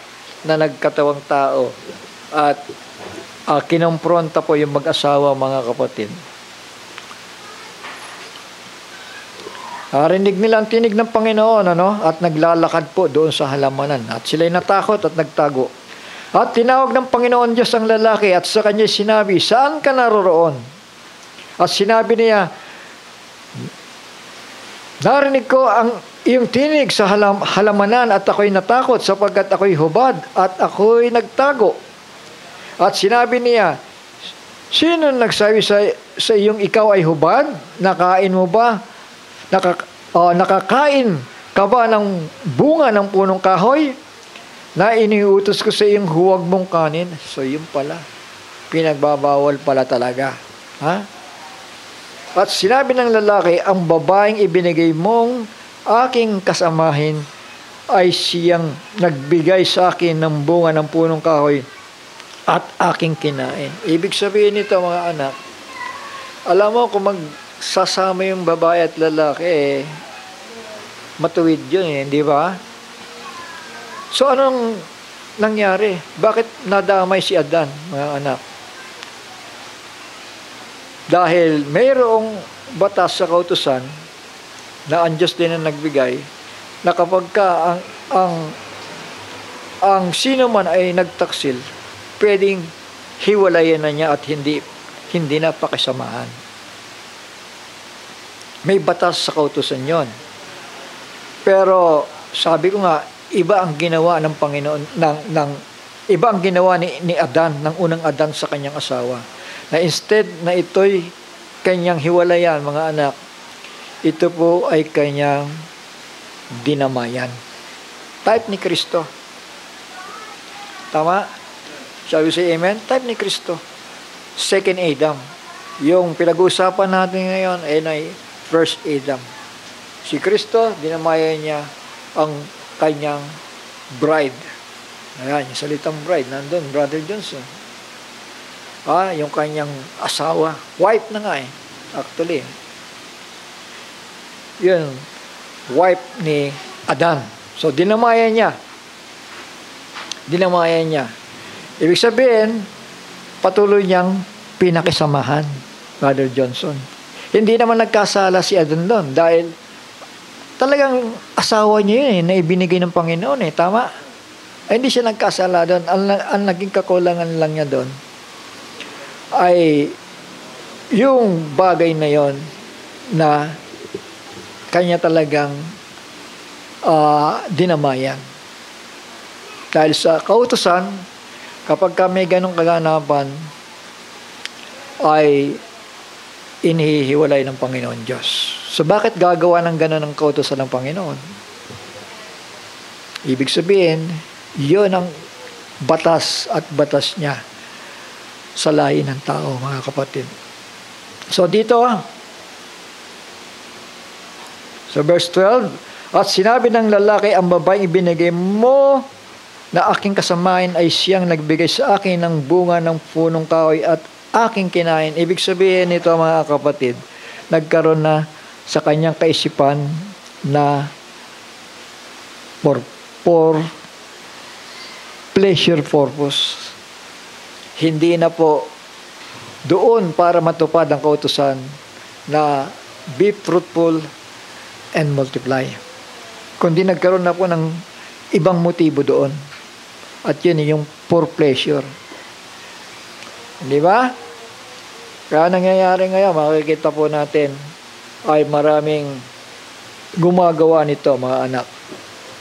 na nagkatawang tao at kinompronta po yung mag-asawa, mga kapatid. Rinig nila ang tinig ng Panginoon, at naglalakad po doon sa halamanan. At sila'y natakot at nagtago. At tinawag ng Panginoon Diyos ang lalaki at sa kanya sinabi, saan ka naroroon? At sinabi niya, Narinig ko ang iyong tinig sa halamanan at ako'y natakot sapagkat ako'y hubad at ako'y nagtago. At sinabi niya, sino nagsabi sa iyong ikaw ay hubad? Nakain mo ba? Nakakain ka ba ng bunga ng punong kahoy? Na iniutos ko sa iyong huwag mong kanin. So yun pala. Pinagbabawal pala talaga. Ha? At sinabi ng lalaki, ang babaeng ibinigay mong aking kasamahin ay siyang nagbigay sa akin ng bunga ng punong kahoy at aking kinain. Ibig sabihin nito mga anak, alam mo kung magsasama yung babae at lalaki, matuwid yun di ba? So anong nangyari? Bakit nadamay si Adan, mga anak? Dahil mayroong batas sa kautusan na ang Diyos din ang nagbigay na kapag ka ang sino man ay nagtaksil, pwedeng hiwalayan na niya at hindi na pakisamahan. May batas sa kautusan yon. Pero sabi ko nga, iba ang ginawa ng Panginoon iba ang ginawa ni Adan, ng unang Adan sa kanyang asawa. Na instead na ito'y kanyang hiwalayan, mga anak, ito po ay kanyang dinamayan. Type ni Kristo. Tama? Shall we say amen? Type ni Kristo. Second Adam. Yung pinag-uusapan natin ngayon ay first Adam. Si Kristo, dinamayan niya ang kanyang bride. Ayan, yung salitang bride, nandun, Brother Johnson. Yung kanyang asawa. Wife na nga actually. Yun, wife ni Adan. So, dinamayan niya. Ibig sabihin, patuloy niyang pinakisamahan, Brother Johnson. Hindi naman nagkasala si Adan doon dahil talagang asawa niya yun na ibinigay ng Panginoon tama? Hindi siya nagkasala doon. Ang naging kakulangan lang niya doon ay yung bagay na yon na kanya talagang dinamayan. Dahil sa kautusan, kapag may ganong kaganapan, ay inihihiwalay ng Panginoon Diyos. So bakit gagawa ng ganon ng kautusan ng Panginoon? Ibig sabihin, yun ang batas at batas niya sa lahi ng tao, mga kapatid. So dito, sa verse 12, at sinabi ng lalaki, ang babaeng ibinigay mo na aking kasamain ay siyang nagbigay sa akin ng bunga ng punong kahoy at aking kinain. Ibig sabihin nito, mga kapatid, nagkaroon na sa kanyang kaisipan na for pleasure purpose. Hindi na po doon para matupad ang kautusan na be fruitful and multiply. Kundi nagkaroon na po ng ibang motibo doon. At yun yung for pleasure. Di ba? Kaya nangyayari ngayon, makikita po natin ay maraming gumagawa nito, mga anak,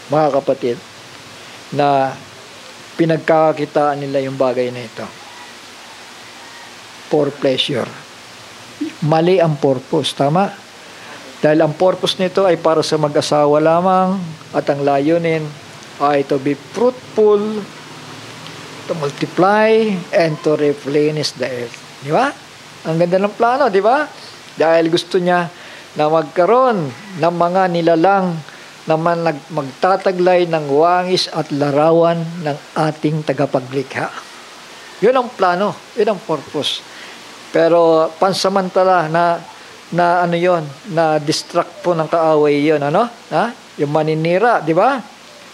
mga kapatid, na pinagkakakitaan nila yung bagay na ito. For pleasure. Mali ang purpose, tama? Dahil ang purpose nito ay para sa mag-asawa lamang at ang layunin ay to be fruitful, to multiply, and to replenish the earth. Di ba? Ang ganda ng plano, di ba? Dahil gusto niya na magkaroon ng mga nilalang na magtataglay ng wangis at larawan ng ating tagapaglikha. Yun ang plano, yun ang purpose. Pero pansamantala na ano yon, na distract po ng kaaway yon, ano? Yung maninira, di ba?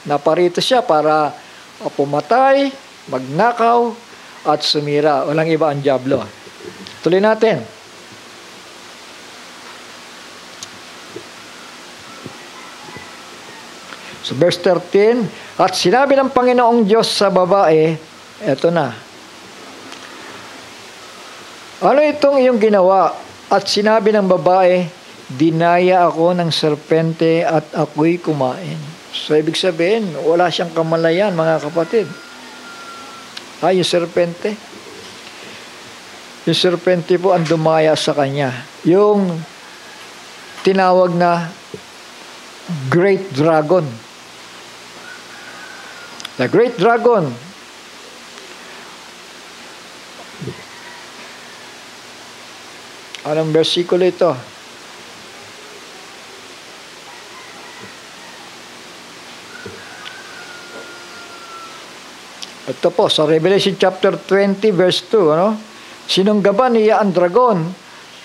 Naparito siya para pumatay, magnakaw, at sumira. Walang iba ang dyablo. Tuloy natin. So verse 13, at sinabi ng Panginoong Diyos sa babae, eto na, ano itong iyong ginawa? At sinabi ng babae, dinaya ako ng serpente at ako'y kumain. So, ibig sabihin, wala siyang kamalayan, mga kapatid. Yung serpente. Yung serpente po ang dumaya sa kanya. Yung tinawag na Great Dragon. The Great Dragon. Anong versikulo ito? Ito po, sa Revelation chapter 20 verse 2, ano? Sinunggaban niya ang dragon,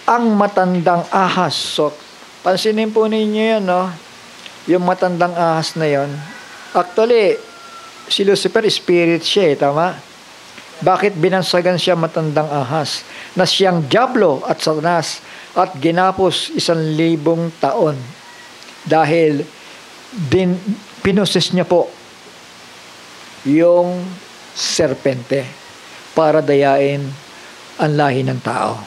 ang matandang ahas. So, pansinin po ninyo yan, no? Yung matandang ahas na yon. Actually, si Lucifer, spirit siya, tama? Bakit binansagan siya matandang ahas? Na siyang Diablo at Satanas at ginapos 1,000 taon. Dahil pinoses niya po yung serpente para dayain ang lahi ng tao.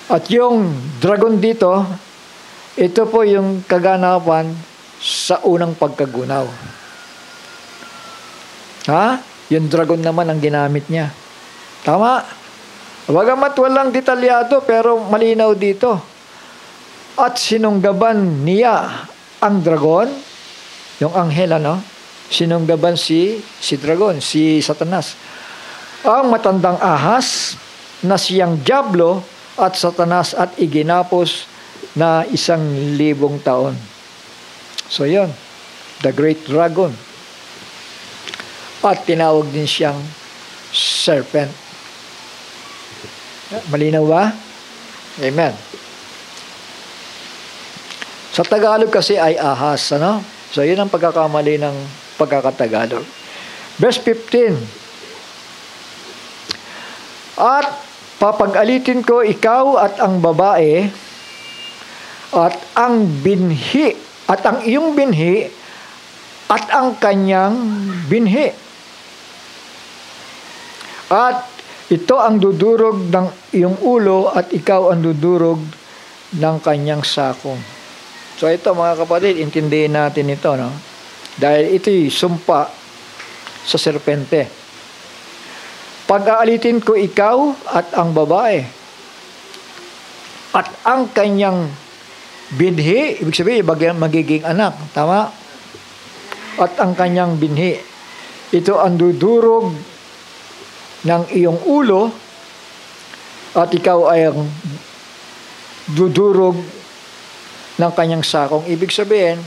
At yung dragon dito, ito po yung kaganapan sa unang pagkagunaw. Yung dragon naman ang ginamit niya. Tama? Bagamat walang detalyado pero malinaw dito. At sinunggaban niya ang dragon, yung anghel, ano? Sinunggaban si dragon, si Satanas. Ang matandang ahas na siyang Diablo at Satanas at iginapos na 1,000 taon. So yun, the Great Dragon. At tinawag din siyang serpent. Malinaw ba? Amen. Sa Tagalog kasi ay ahas, ano? So yun ang pagkakamali ng pagkakatagalog. Verse 15. At papag-alitin ko ikaw at ang babae at ang binhi at ang iyong binhi at ang kanyang binhi. At ito ang dudurog ng iyong ulo at ikaw ang dudurog ng kanyang sakong. So ito mga kapatid, intindihin natin ito, no? Dahil ito'y sumpa sa serpente. Pag-aalitin ko ikaw at ang babae at ang kanyang binhi, ibig sabihin, magiging anak. Tama? At ang kanyang binhi. Ito ang dudurog ng iyong ulo at ikaw ay ang dudurog ng kanyang sakong. Ibig sabihin,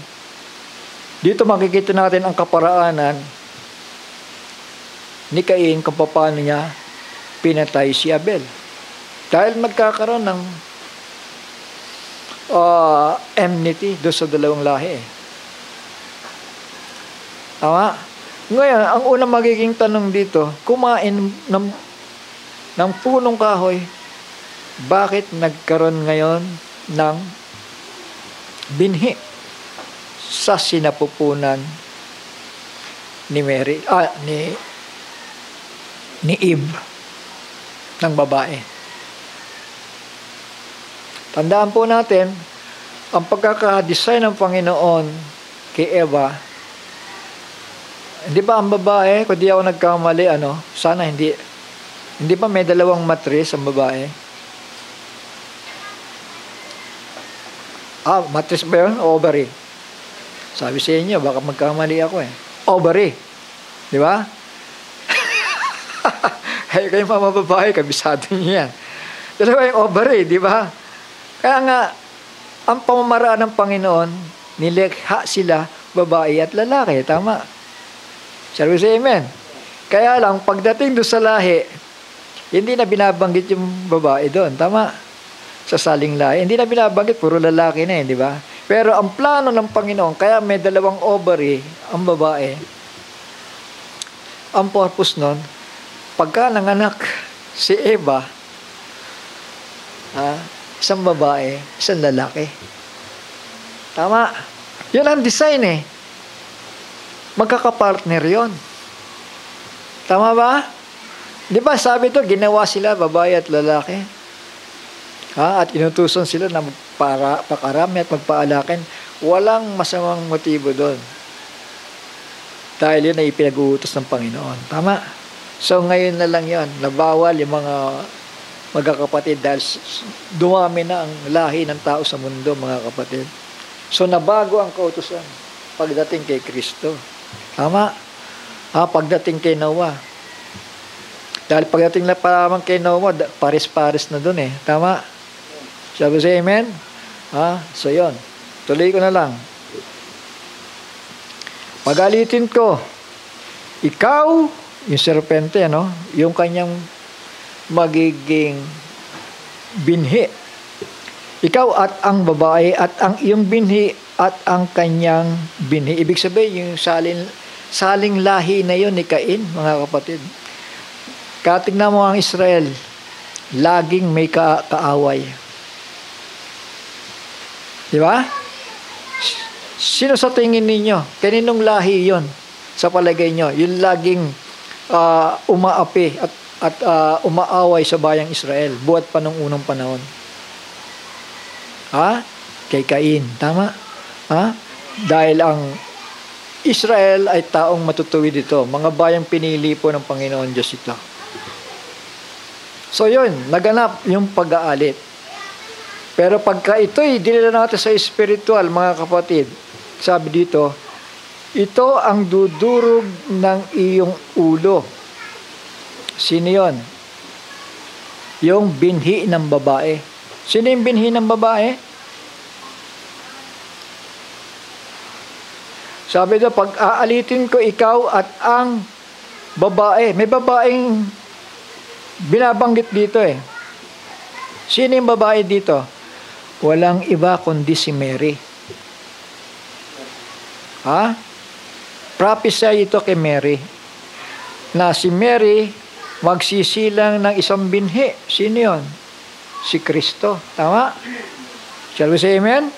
dito makikita natin ang kaparaanan ni Cain kung paano niya pinatay si Abel. Dahil magkakaroon ng enmity doon sa dalawang lahi. Tama? Ngayon, ang unang magiging tanong dito, kumain ng punong kahoy, bakit nagkaroon ngayon ng binhi sa sinapupunan ni Mary, ni Eve, ng babae? Tandaan po natin, ang pagkakadesign ng Panginoon kay Eva, hindi ba ang babae, kung di ako nagkamali, sana hindi ba may dalawang matris ang babae? Matris ba yun? Ovary. Sabi sa inyo, baka magkamali ako Ovary. Di ba? Kayo mga babae, kabisado niyo yan. Dalawa yung ovary, di ba? Kaya nga, ang pamamaraan ng Panginoon, nilikha sila, babae at lalaki. Tama? Shall we say amen? Kaya lang, pagdating doon sa lahi, hindi na binabanggit yung babae doon. Tama? Sa saling lahi. Hindi na binabanggit, puro lalaki na di ba? Pero ang plano ng Panginoon, kaya may dalawang ovary ang babae. Ang purpose nun, pagka nanganak si Eva, isang babae, isang lalaki. Tama? Yun ang design Magkakapartner yon. Tama ba? Di ba sabi to, ginawa sila babae at lalaki? At inutusan sila na pakarami at magpaalakin. Walang masamang motibo doon. Dahil yun ay ipinag-uutos ng Panginoon. Tama? So ngayon na lang yun, nabawal yung mga magkakapatid dahil dumami na ang lahi ng tao sa mundo, mga kapatid. So nabago ang kautusan pagdating kay Kristo. Tama? Pagdating kay Noah. Dahil pagdating na paramang kay Noah, pares-pares na dun eh. Tama? Sabi sa amen? So yun. Tuloy ko na lang. Pagalitin ko, ikaw, yung serpente, yung kanyang magiging binhi. Ikaw at ang babae at ang iyong binhi at ang kanyang binhi. Ibig sabihin, yung saling lahi na yun ni Cain, mga kapatid. Katignan mo ang Israel, laging may kaaway. Di ba? Sino sa tingin ninyo? Kaninong lahi yon sa palagay nyo? Yung laging umaapi at umaaway sa bayang Israel buhat pa nung unang panahon. Kay Cain. Tama? Dahil ang Israel ay taong matutuwid ito. Mga bayang pinili po ng Panginoon Diyos ito. So yun, naganap yung pag-aalit. Pero pagka ito'y dinala natin sa spiritual, mga kapatid, sabi dito, ito ang dudurog ng iyong ulo. Sino yun? Yung binhi ng babae. Sino yung binhi ng babae? Sabi doon, pag-aalitin ko ikaw at ang babae. May babaeng binabanggit dito eh. Sino yung babae dito? Walang iba kundi si Mary. Prophesy ito kay Mary. Na si Mary magsisilang ng isang binhi. Sino yun? Si Kristo. Tama? Shall we say amen?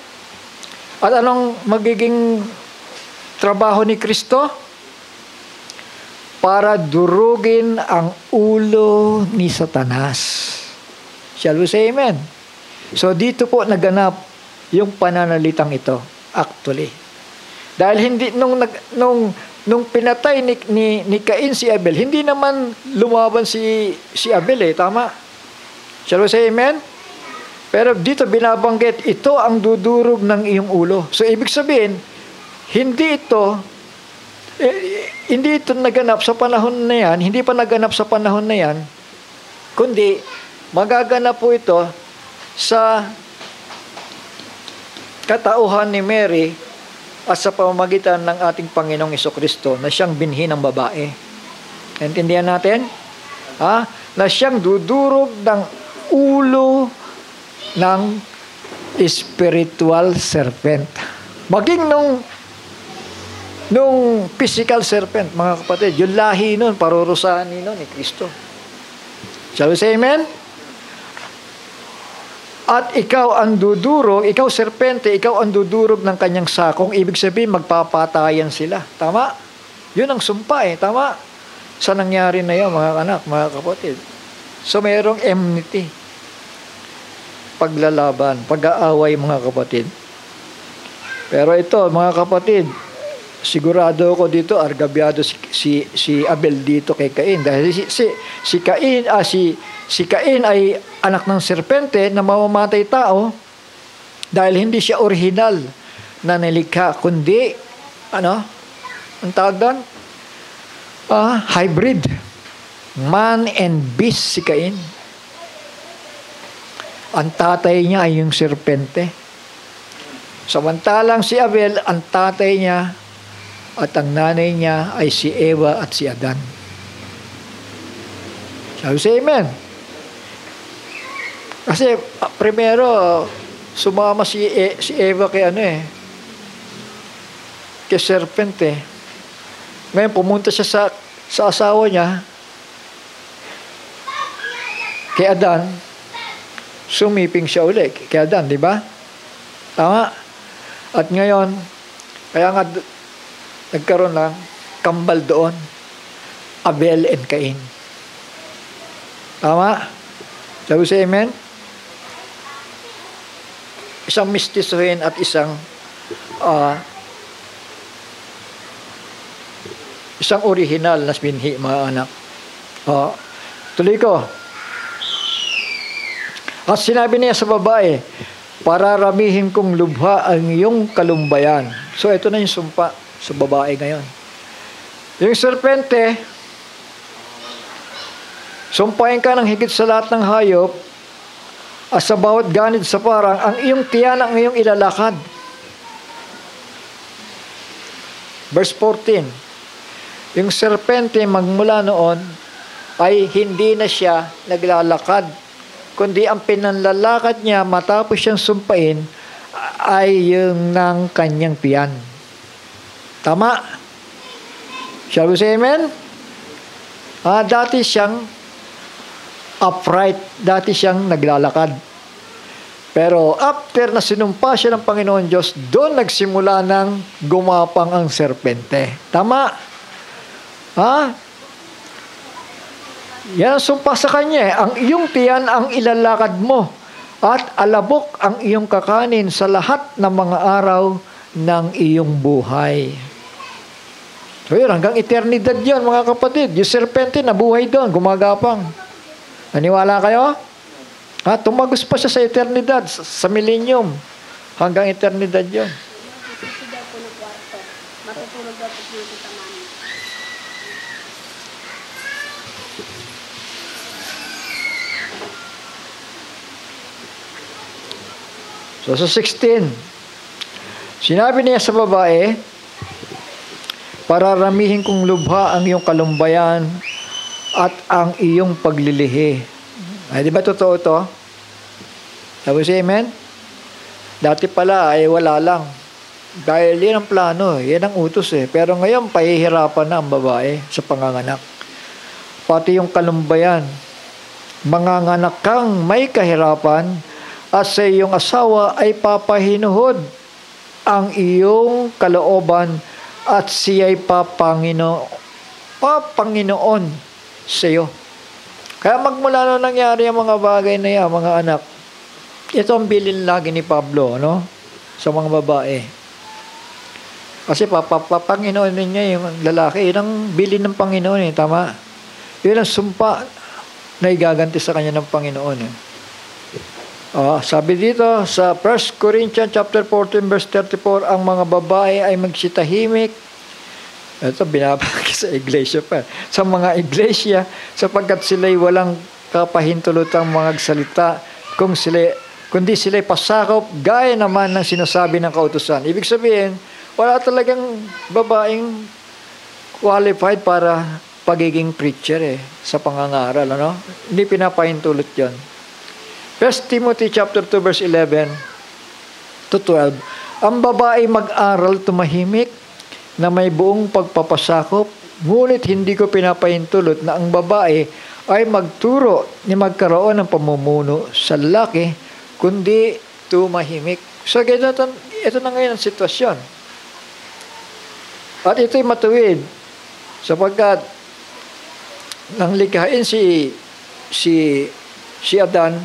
At anong magiging trabaho ni Kristo? Para durugin ang ulo ni Satanas. Shall we say amen? So dito po naganap yung pananalitang ito, actually. Dahil hindi nung pinatay ni Cain si Abel, hindi naman lumaban si Abel eh, tama? Shall we say amen? Pero dito binabanggit, ito ang dudurog ng iyong ulo. So ibig sabihin, hindi ito naganap sa panahon na yan, hindi pa naganap sa panahon na yan, kundi magaganap po ito sa katauhan ni Mary at sa pamamagitan ng ating Panginoong Jesucristo na siyang binhi ng babae. Intindihan natin? Na siyang dudurog ng ulo ng spiritual serpent. Maging nung physical serpent, mga kapatid, yung lahi nun, parurusahan ni Kristo. Shall we say amen? At ikaw ang dudurog, ikaw serpente, ikaw ang dudurog ng kanyang sakong, ibig sabihin magpapatayan sila. Tama? Yun ang sumpa eh, tama? Sa nangyari na yun, mga anak, mga kapatid. So mayroong enmity, paglalaban, pag-aaway, mga kapatid. Pero ito, mga kapatid, sigurado ako dito, argabyado si Abel dito kay Cain. Dahil si Cain ay anak ng serpente na mamamatay tao dahil hindi siya original na nilikha, kundi, ang tawag doon? Hybrid. Man and beast si Cain. Ang tatay niya ay yung serpente. Samantalang si Abel, ang tatay niya at ang nanay niya ay si Eva at si Adan. Shall we say amen? Kasi primero sumama si Eva kay kay serpent eh. Ngayon pumunta siya sa asawa niya kay Adan, sumiping siya ulit kay Adan, di ba? Tama? At ngayon, kaya nga nagkaroon ng kambal doon, Abel and Cain. Tama? Sabi sa amen? isang mistisuhin at isang original na binhi, mga anak. Tuloy ko. At sinabi niya sa babae, pararamihin kong lubha ang iyong kalumbayan. So, ito na yung sumpa sa babae ngayon. Yung serpente, sumpahin ka ng higit sa lahat ng hayop, at sa bawat ganid sa parang, ang iyong tiyan ang iyong ilalakad. Verse 14, yung serpente magmula noon, ay hindi na siya naglalakad, kundi ang pinanlalakad niya matapos siyang sumpain ay yung ng kanyang tiyan. Tama? Shall we say amen? Dati siyang upright, dati siyang naglalakad. Pero after na sinumpa siya ng Panginoon Diyos, doon nagsimula ng gumapang ang serpente. Tama? Yan ang sumpa sa kanya. Ang iyong tiyan ang ilalakad mo at alabok ang iyong kakanin sa lahat ng mga araw ng iyong buhay. So yun, hanggang eternidad yun, mga kapatid. Yung serpente nabuhay doon, gumagapang. Naniwala kayo? Tumagos pa siya sa eternidad, sa millennium. Hanggang eternidad yun. So sa 16, sinabi niya sa babae, pararamihin kong lubha ang iyong kalumbayan at ang iyong paglilihi. Ay, di ba totoo to? Tapos amen? Dati pala ay wala lang. Dahil yan ang plano, yan ang utos eh. Pero ngayon, pahihirapan na ang babae sa panganganak. Pati yung kalumbayan. Manganganak kang may kahirapan at sa iyong asawa ay papahinuhod ang iyong kalooban at siya'y papanginoon sa iyo. Kaya magmula nung nangyari ang mga bagay na yan, mga anak, ito ang bilin lagi ni Pablo, sa mga babae. Kasi papanginoon niya yung lalaki, yun ang bilin ng Panginoon, tama? Yun ang sumpa na igaganti sa kanya ng Panginoon. Sabi dito sa 1 Corinthians chapter 14 verse 34, ang mga babae ay magsitahimik. Ito binabagi sa iglesia pa. Sa mga iglesia, sapagkat sila'y walang kapahintulutang mga salita, kundi sila'y pasakop, gaya naman ng sinasabi ng kautusan. Ibig sabihin, wala talagang babaeng qualified para pagiging preacher sa pangangaral. Hindi pinapahintulot yon. 1 Timothy chapter 2 verse 11 to 12, ang babae mag-aral tumahimik na may buong pagpapasakop, ngunit hindi ko pinapahintulot na ang babae ay magturo ni magkaroon ng pamumuno sa lalaki, kundi tumahimik. So, ito na ngayon ang sitwasyon. At ito'y matuwid sapagkat nang likhain si Adan,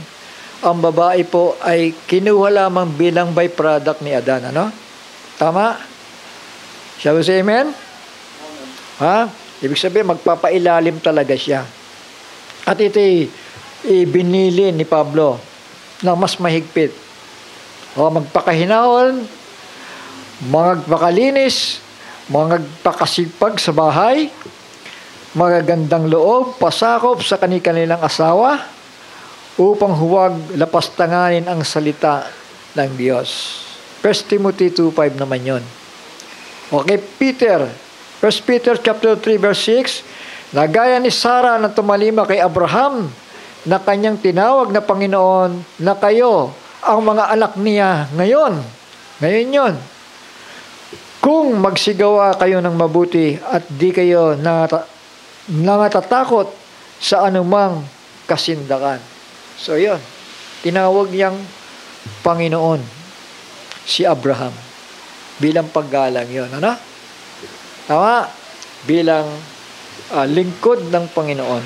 ang babae po ay kinuha lamang bilang byproduct ni Adan. Tama? Shall we say amen? Ibig sabihin, magpapailalim talaga siya. At ito'y ibinili ni Pablo na mas mahigpit. Magpakahinahon, magpakalinis, magpakasipag sa bahay, magagandang loob, pasakop sa kanilang asawa, upang huwag lapastanganin ang salita ng Diyos. 1 Timothy 2:5 naman yon. Okay, Peter. 1 Peter chapter 3 verse 6, na gaya ni Sarah na tumalima kay Abraham, na kanyang tinawag na Panginoon, na kayo ang mga anak niya ngayon. Ngayon yon. Kung magsigawa kayo ng mabuti at di kayo nangatakot sa anumang kasindakan. So, yun. Tinawag niyang Panginoon si Abraham bilang paggalang yun. Tama? Bilang lingkod ng Panginoon.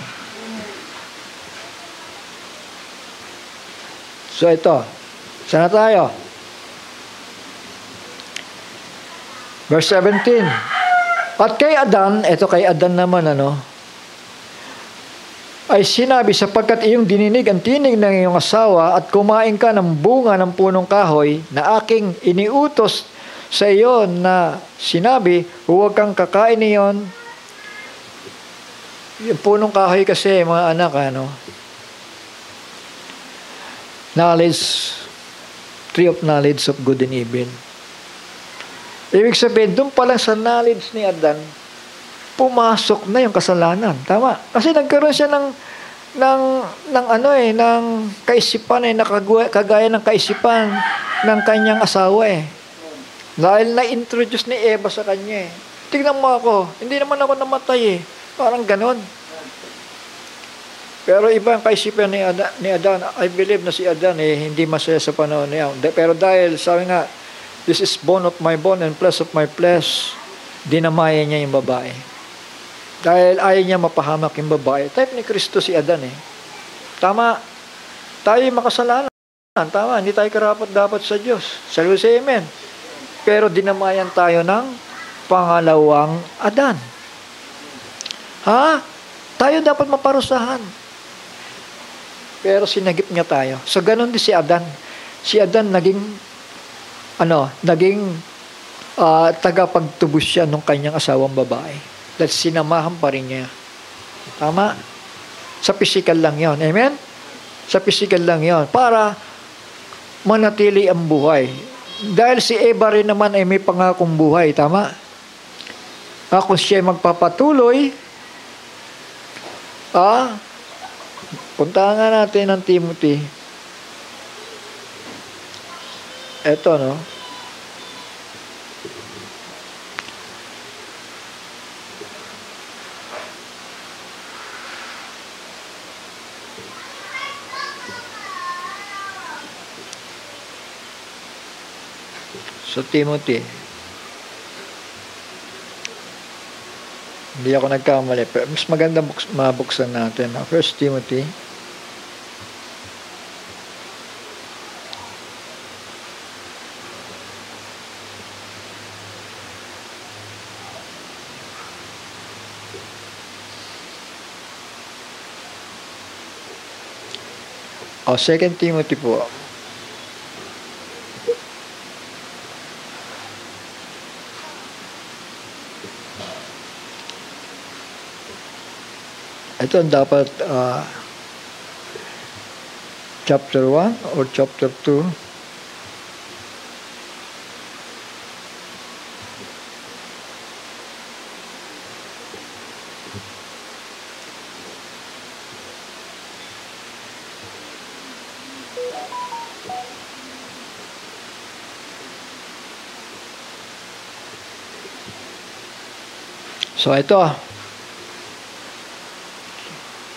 So, ito. Sana tayo? Verse 17. At kay Adan, eto kay Adan naman, ay sinabi, sapagkat iyong dininig ang tinig ng iyong asawa at kumain ka ng bunga ng punong kahoy na aking iniutos sa iyo na sinabi, huwag kang kakain niyon. Yung punong kahoy kasi, mga anak, knowledge, tree of knowledge of good and evil. Ibig sabihin, doon pa lang sa knowledge ni Adan, pumasok na yung kasalanan. Tama? Kasi nagkaroon siya ng kaisipan kagaya ng kaisipan ng kanyang asawa Dahil na-introduce ni Eva sa kanya Tingnan mo ako, hindi naman ako namatay Parang ganon. Pero iba ang kaisipan ni Adan. I believe na si Adan hindi masaya sa panahon niya. Pero dahil sabi nga, this is bone of my bone and flesh of my flesh, dinamaya niya yung babae. Dahil ayaw niya mapahamak yung babae. Type ni Kristo si Adan Tama. Tayo makasalanan. Tama. Hindi tayo karapat dapat sa Diyos. Sabi sa amen. Pero dinamayan tayo ng pangalawang Adan. Tayo dapat maparusahan. Pero sinagip niya tayo. So, ganun din si Adan. Si Adan naging tagapagtubos siya ng kanyang asawang babae. Dahil sinamahan pa rin niya. Tama? Sa physical lang yon. Amen? Sa physical lang yon. Para manatili ang buhay. Dahil si Eva rin naman ay may pangakong buhay. Tama? Kung siya magpapatuloy, puntahan nga natin ang Timothy. Eto, So, Timothy. Hindi ako nagkamali. Pero mas maganda mabuksan natin. 1 Timothy. O, 2 Timothy po. Ito ang dapat chapter 1 or chapter 2. So ito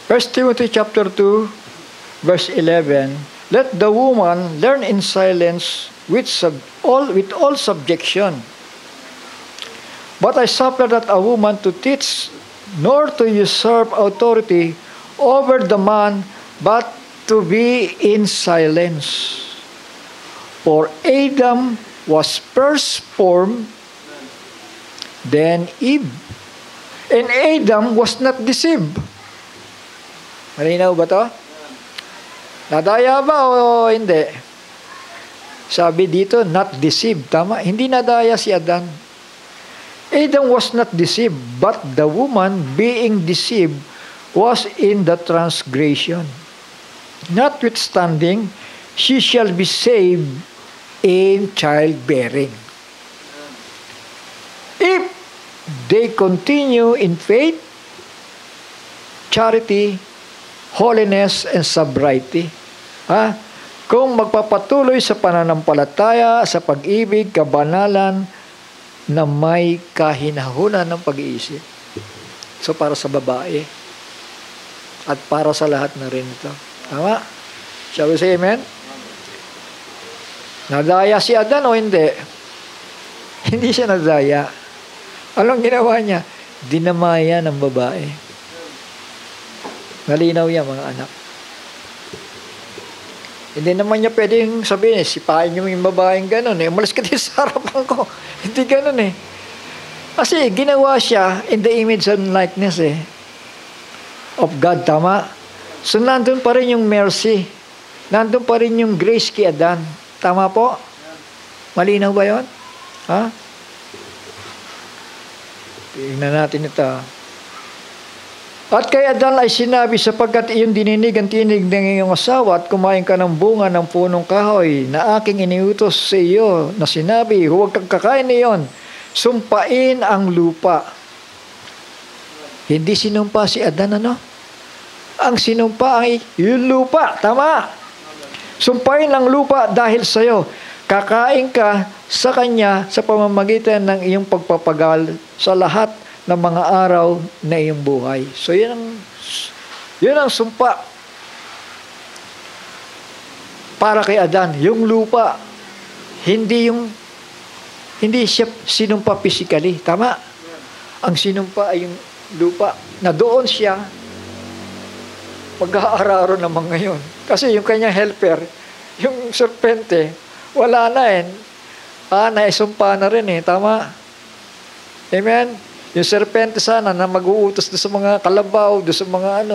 1 Timothy chapter 2 verse 11, let the woman learn in silence with all subjection. But I suffer that a woman to teach, nor to usurp authority over the man, but to be in silence. For Adam was first formed, then Eve. And Adam was not deceived. Malinaw ba to? Nadaya ba o hindi? Sabi dito, not deceived. Tama? Hindi nadaya si Adan. Adam was not deceived, but the woman being deceived was in the transgression. Notwithstanding, she shall be saved in childbearing. If they continue in faith, charity, holiness, and sobriety. Kung magpapatuloy sa pananampalataya, sa pag-ibig, kabanalan, na may kahinahunan ng pag-iisip. So, para sa babae, at para sa lahat na rin ito. Tama? Shall we say amen? Nadaya si Adan o hindi? Hindi siya nadaya. Anong ginawa niya? Dinamaya ng babae. Nalinaw yan, mga anak. Hindi naman niya pwedeng sabihin, sipain niyo yung babaeng gano'n. Umalis ka din sa harapan ko. Hindi gano'n Kasi ginawa siya in the image and likeness of God, tama? So nandun pa rin yung mercy. Nandun pa rin yung grace kay Adan. Tama po? Malinaw ba yun? Ha? Tingnan natin ito. At kay Adan ay sinabi, sapagkat iyong dininig ang tinig ng iyong asawa at kumain ka ng bunga ng punong kahoy na aking iniutos sa iyo na sinabi, huwag kang kakain niyon, sumpain ang lupa. Hindi sinumpa si Adan, ano? Ang sinumpa ay yung lupa, tama? Sumpain ang lupa dahil sa iyo. Kakain ka sa kanya sa pamamagitan ng iyong pagpapagal sa lahat ng mga araw na iyong buhay. So, yun ang sumpa para kay Adan. Yung lupa, hindi siya sinumpa physically. Tama? Ang sinumpa ay yung lupa na doon siya mag-aararo naman ngayon. Kasi yung kanyang helper, yung serpente, wala na naisumpa na rin Tama? Amen? Yung serpente sana na mag-uutos doon sa mga kalabaw, doon sa mga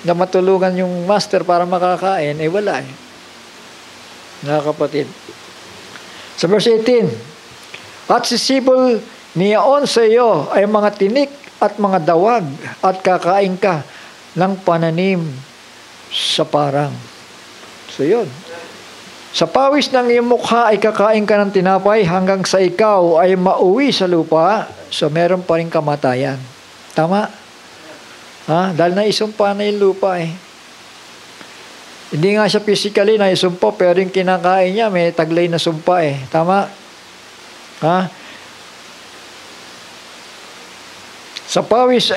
na matulungan yung master para makakain, wala Mga kapatid. Sa verse 18, at sisibol niyaon sa iyo ay mga tinik at mga dawag at kakain ka ng pananim sa parang. So yun. Sa pawis ng iyong mukha ay kakain ka ng tinapay hanggang sa ikaw ay mauwi sa lupa. So, meron pa rin kamatayan. Tama? Dahil naisumpa na yung lupa Hindi nga siya physically naisumpa, pero yung kinakain niya, may taglay na sumpa Tama? Sa pawis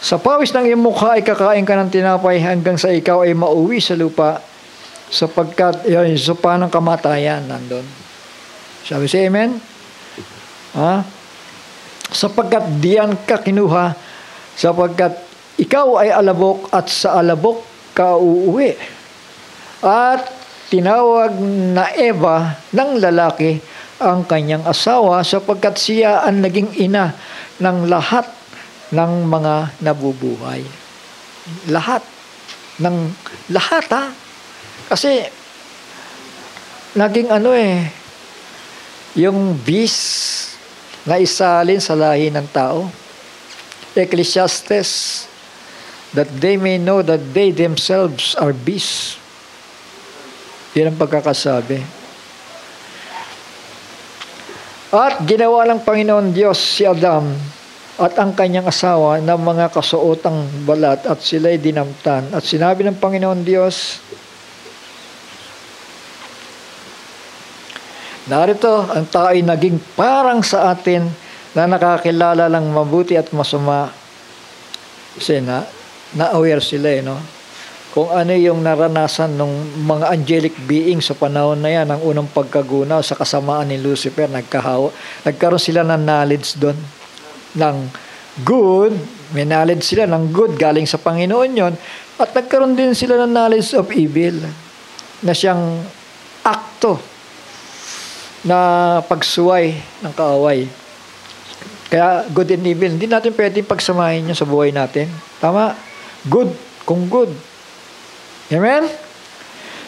sa pawis ng iyong mukha ay kakain ka ng tinapay hanggang sa ikaw ay mauwi sa lupa, sapagkat yung sumpa ng kamatayan nandun. Sabi si Amen? Sapagkat diyan ka kinuha, sapagkat ikaw ay alabok at sa alabok ka uuwi. At tinawag na Eva ng lalaki ang kanyang asawa, sapagkat siya ang naging ina ng lahat ng mga nabubuhay. Lahat. Kasi naging yung beast na isalin sa lahi ng tao. Ecclesiastes, that they may know that they themselves are beasts. Yan ang pagkakasabi. At ginawa ng Panginoon Diyos si Adam at ang kanyang asawa ng mga kasuotang balat at sila'y dinamtan. At sinabi ng Panginoon Diyos, narito, ang tao ay naging parang sa atin na nakakilala lang mabuti at masama. Kasi na-aware sila kung ano yung naranasan ng mga angelic beings sa panahon na yan, ang unang pagkagunaw sa kasamaan ni Lucifer, nagkaroon sila ng knowledge doon, ng good, may knowledge sila ng good, galing sa Panginoon yon, at nagkaroon din sila ng knowledge of evil, na siyang akto na pagsuway ng kaaway. Kaya good and evil, hindi natin pwedeng pagsamahin yun sa buhay natin. Tama? Good, kung good. Amen?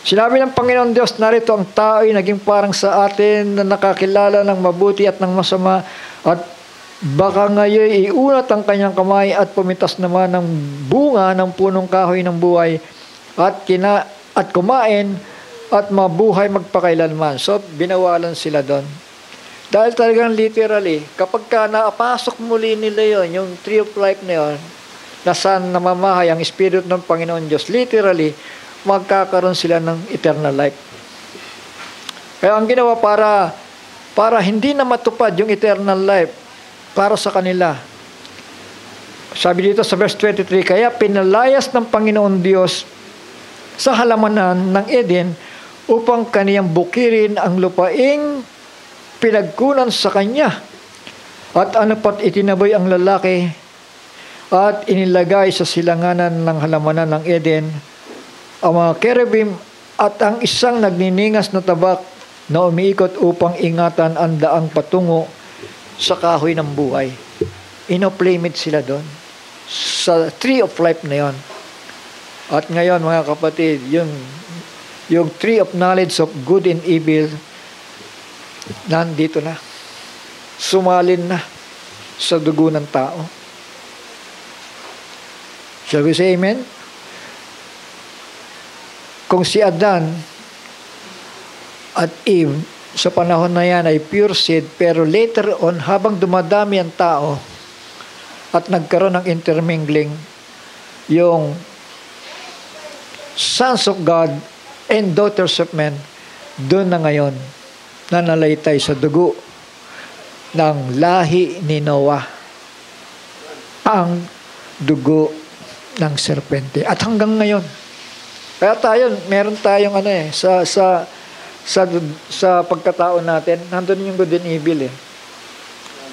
Sinabi ng Panginoon Diyos, narito ang tao ay naging parang sa atin na nakakilala ng mabuti at ng masama, at baka ngayon iunat ang kanyang kamay at pumitas naman ng bunga ng punong kahoy ng buhay at kumain at mabuhay magpakailanman. So, binawalan sila doon. Dahil talagang literally, kapag ka napasok muli nila yon, yung tree of life na yon, na saan namamahay ang Spirit ng Panginoon Diyos, literally, magkakaroon sila ng eternal life. Kaya ang ginawa para hindi na matupad yung eternal life para sa kanila. Sabi dito sa verse 23, kaya pinalayas ng Panginoon Diyos sa halamanan ng Eden upang kaniyang bukirin ang lupaing pinagkunan sa kanya. At pat itinaboy ang lalaki at inilagay sa silanganan ng halamanan ng Eden ang mga kerubim at ang isang nagniningas na tabak na umiikot upang ingatan ang daang patungo sa kahoy ng buhay. Inoplaymate sila doon. Sa tree of life na yon. At ngayon, mga kapatid, yung tree of knowledge of good and evil, nandito na. Sumalin na sa dugo ng tao. Shall we say amen? Kung si Adan at Eve, sa panahon na yan ay pure seed, pero later on, habang dumadami ang tao at nagkaroon ng intermingling, yung sons of God and daughters of men, doon na ngayon nanalaitay sa dugo ng lahi ni Noah ang dugo ng serpente. At hanggang ngayon, kaya tayo, meron tayong sa pagkatao natin, nandun yung good and evil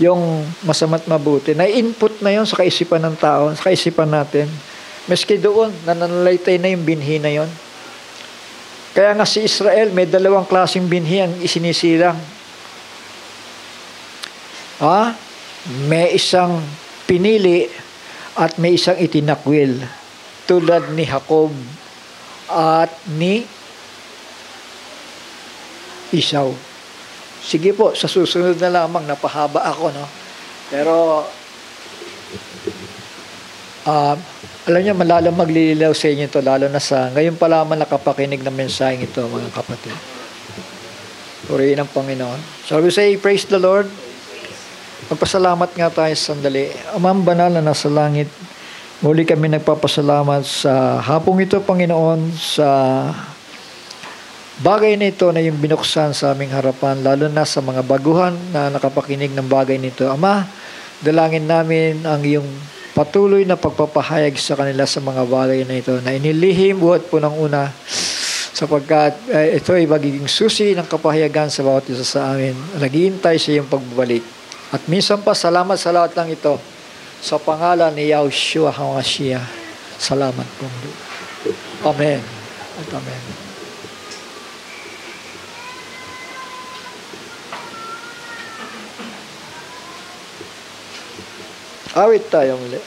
yung masama't mabuti. Na-input na yon sa kaisipan ng tao, sa kaisipan natin. Maski doon, nananalaytay na yung binhi na yon. Kaya nga si Israel, may dalawang klaseng binhi ang isinisilang. May isang pinili at may isang itinakwil. Tulad ni Jacob at ni Esau. Sige po, sa susunod na lamang, napahaba ako, no? Pero, alam niyo, malalang maglililaw sa inyo ito, lalo na sa, ngayon pa lamang nakapakinig ng mensaheng ito, mga kapatid. Purihin ang Panginoon. Shall we say, praise the Lord? Magpasalamat nga tayo sandali. Amang banal na nasa langit, muli kami nagpapasalamat sa hapong ito, Panginoon, sa bagay na ito na yung binuksan sa aming harapan, lalo na sa mga baguhan na nakapakinig ng bagay nito. Ama, dalangin namin ang iyong patuloy na pagpapahayag sa kanila sa mga bagay na ito na inilihim buhat po ng una, sapagkat ito ay magiging susi ng kapahayagan sa bawat isa sa amin. Naghihintay sa iyong pagbabalik. At minsan pa, salamat sa lahat ng ito sa pangalan ni Yahushua HaMashiach. Salamat po. Amen. At amen. Awit tayo muli.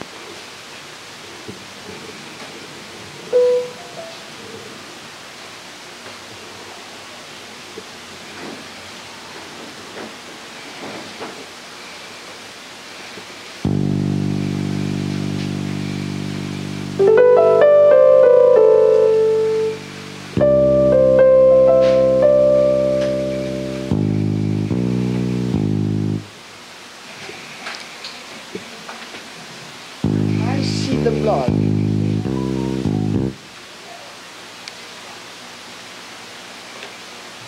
The blood.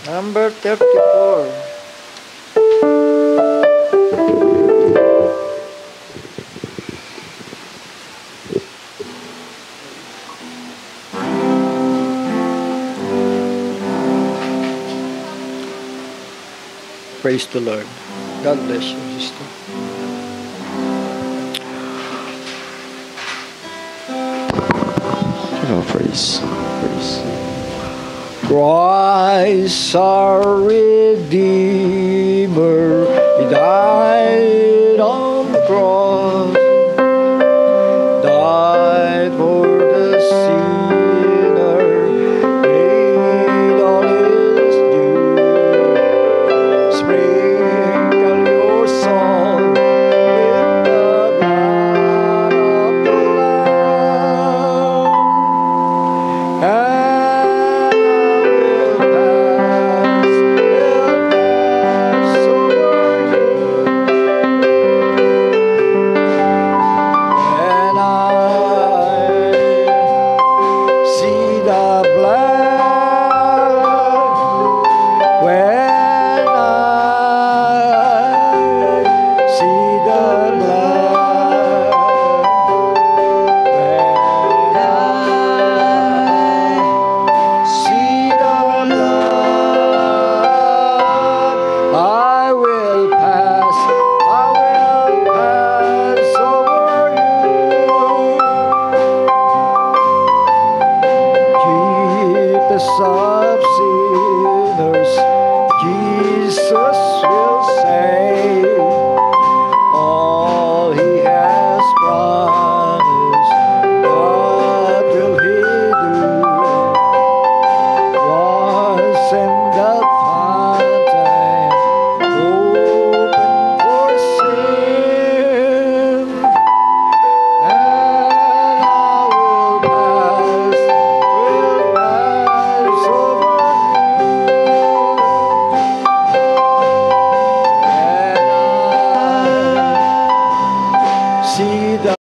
Number 34. Praise the Lord. God bless you, sister. Praise. Christ our Redeemer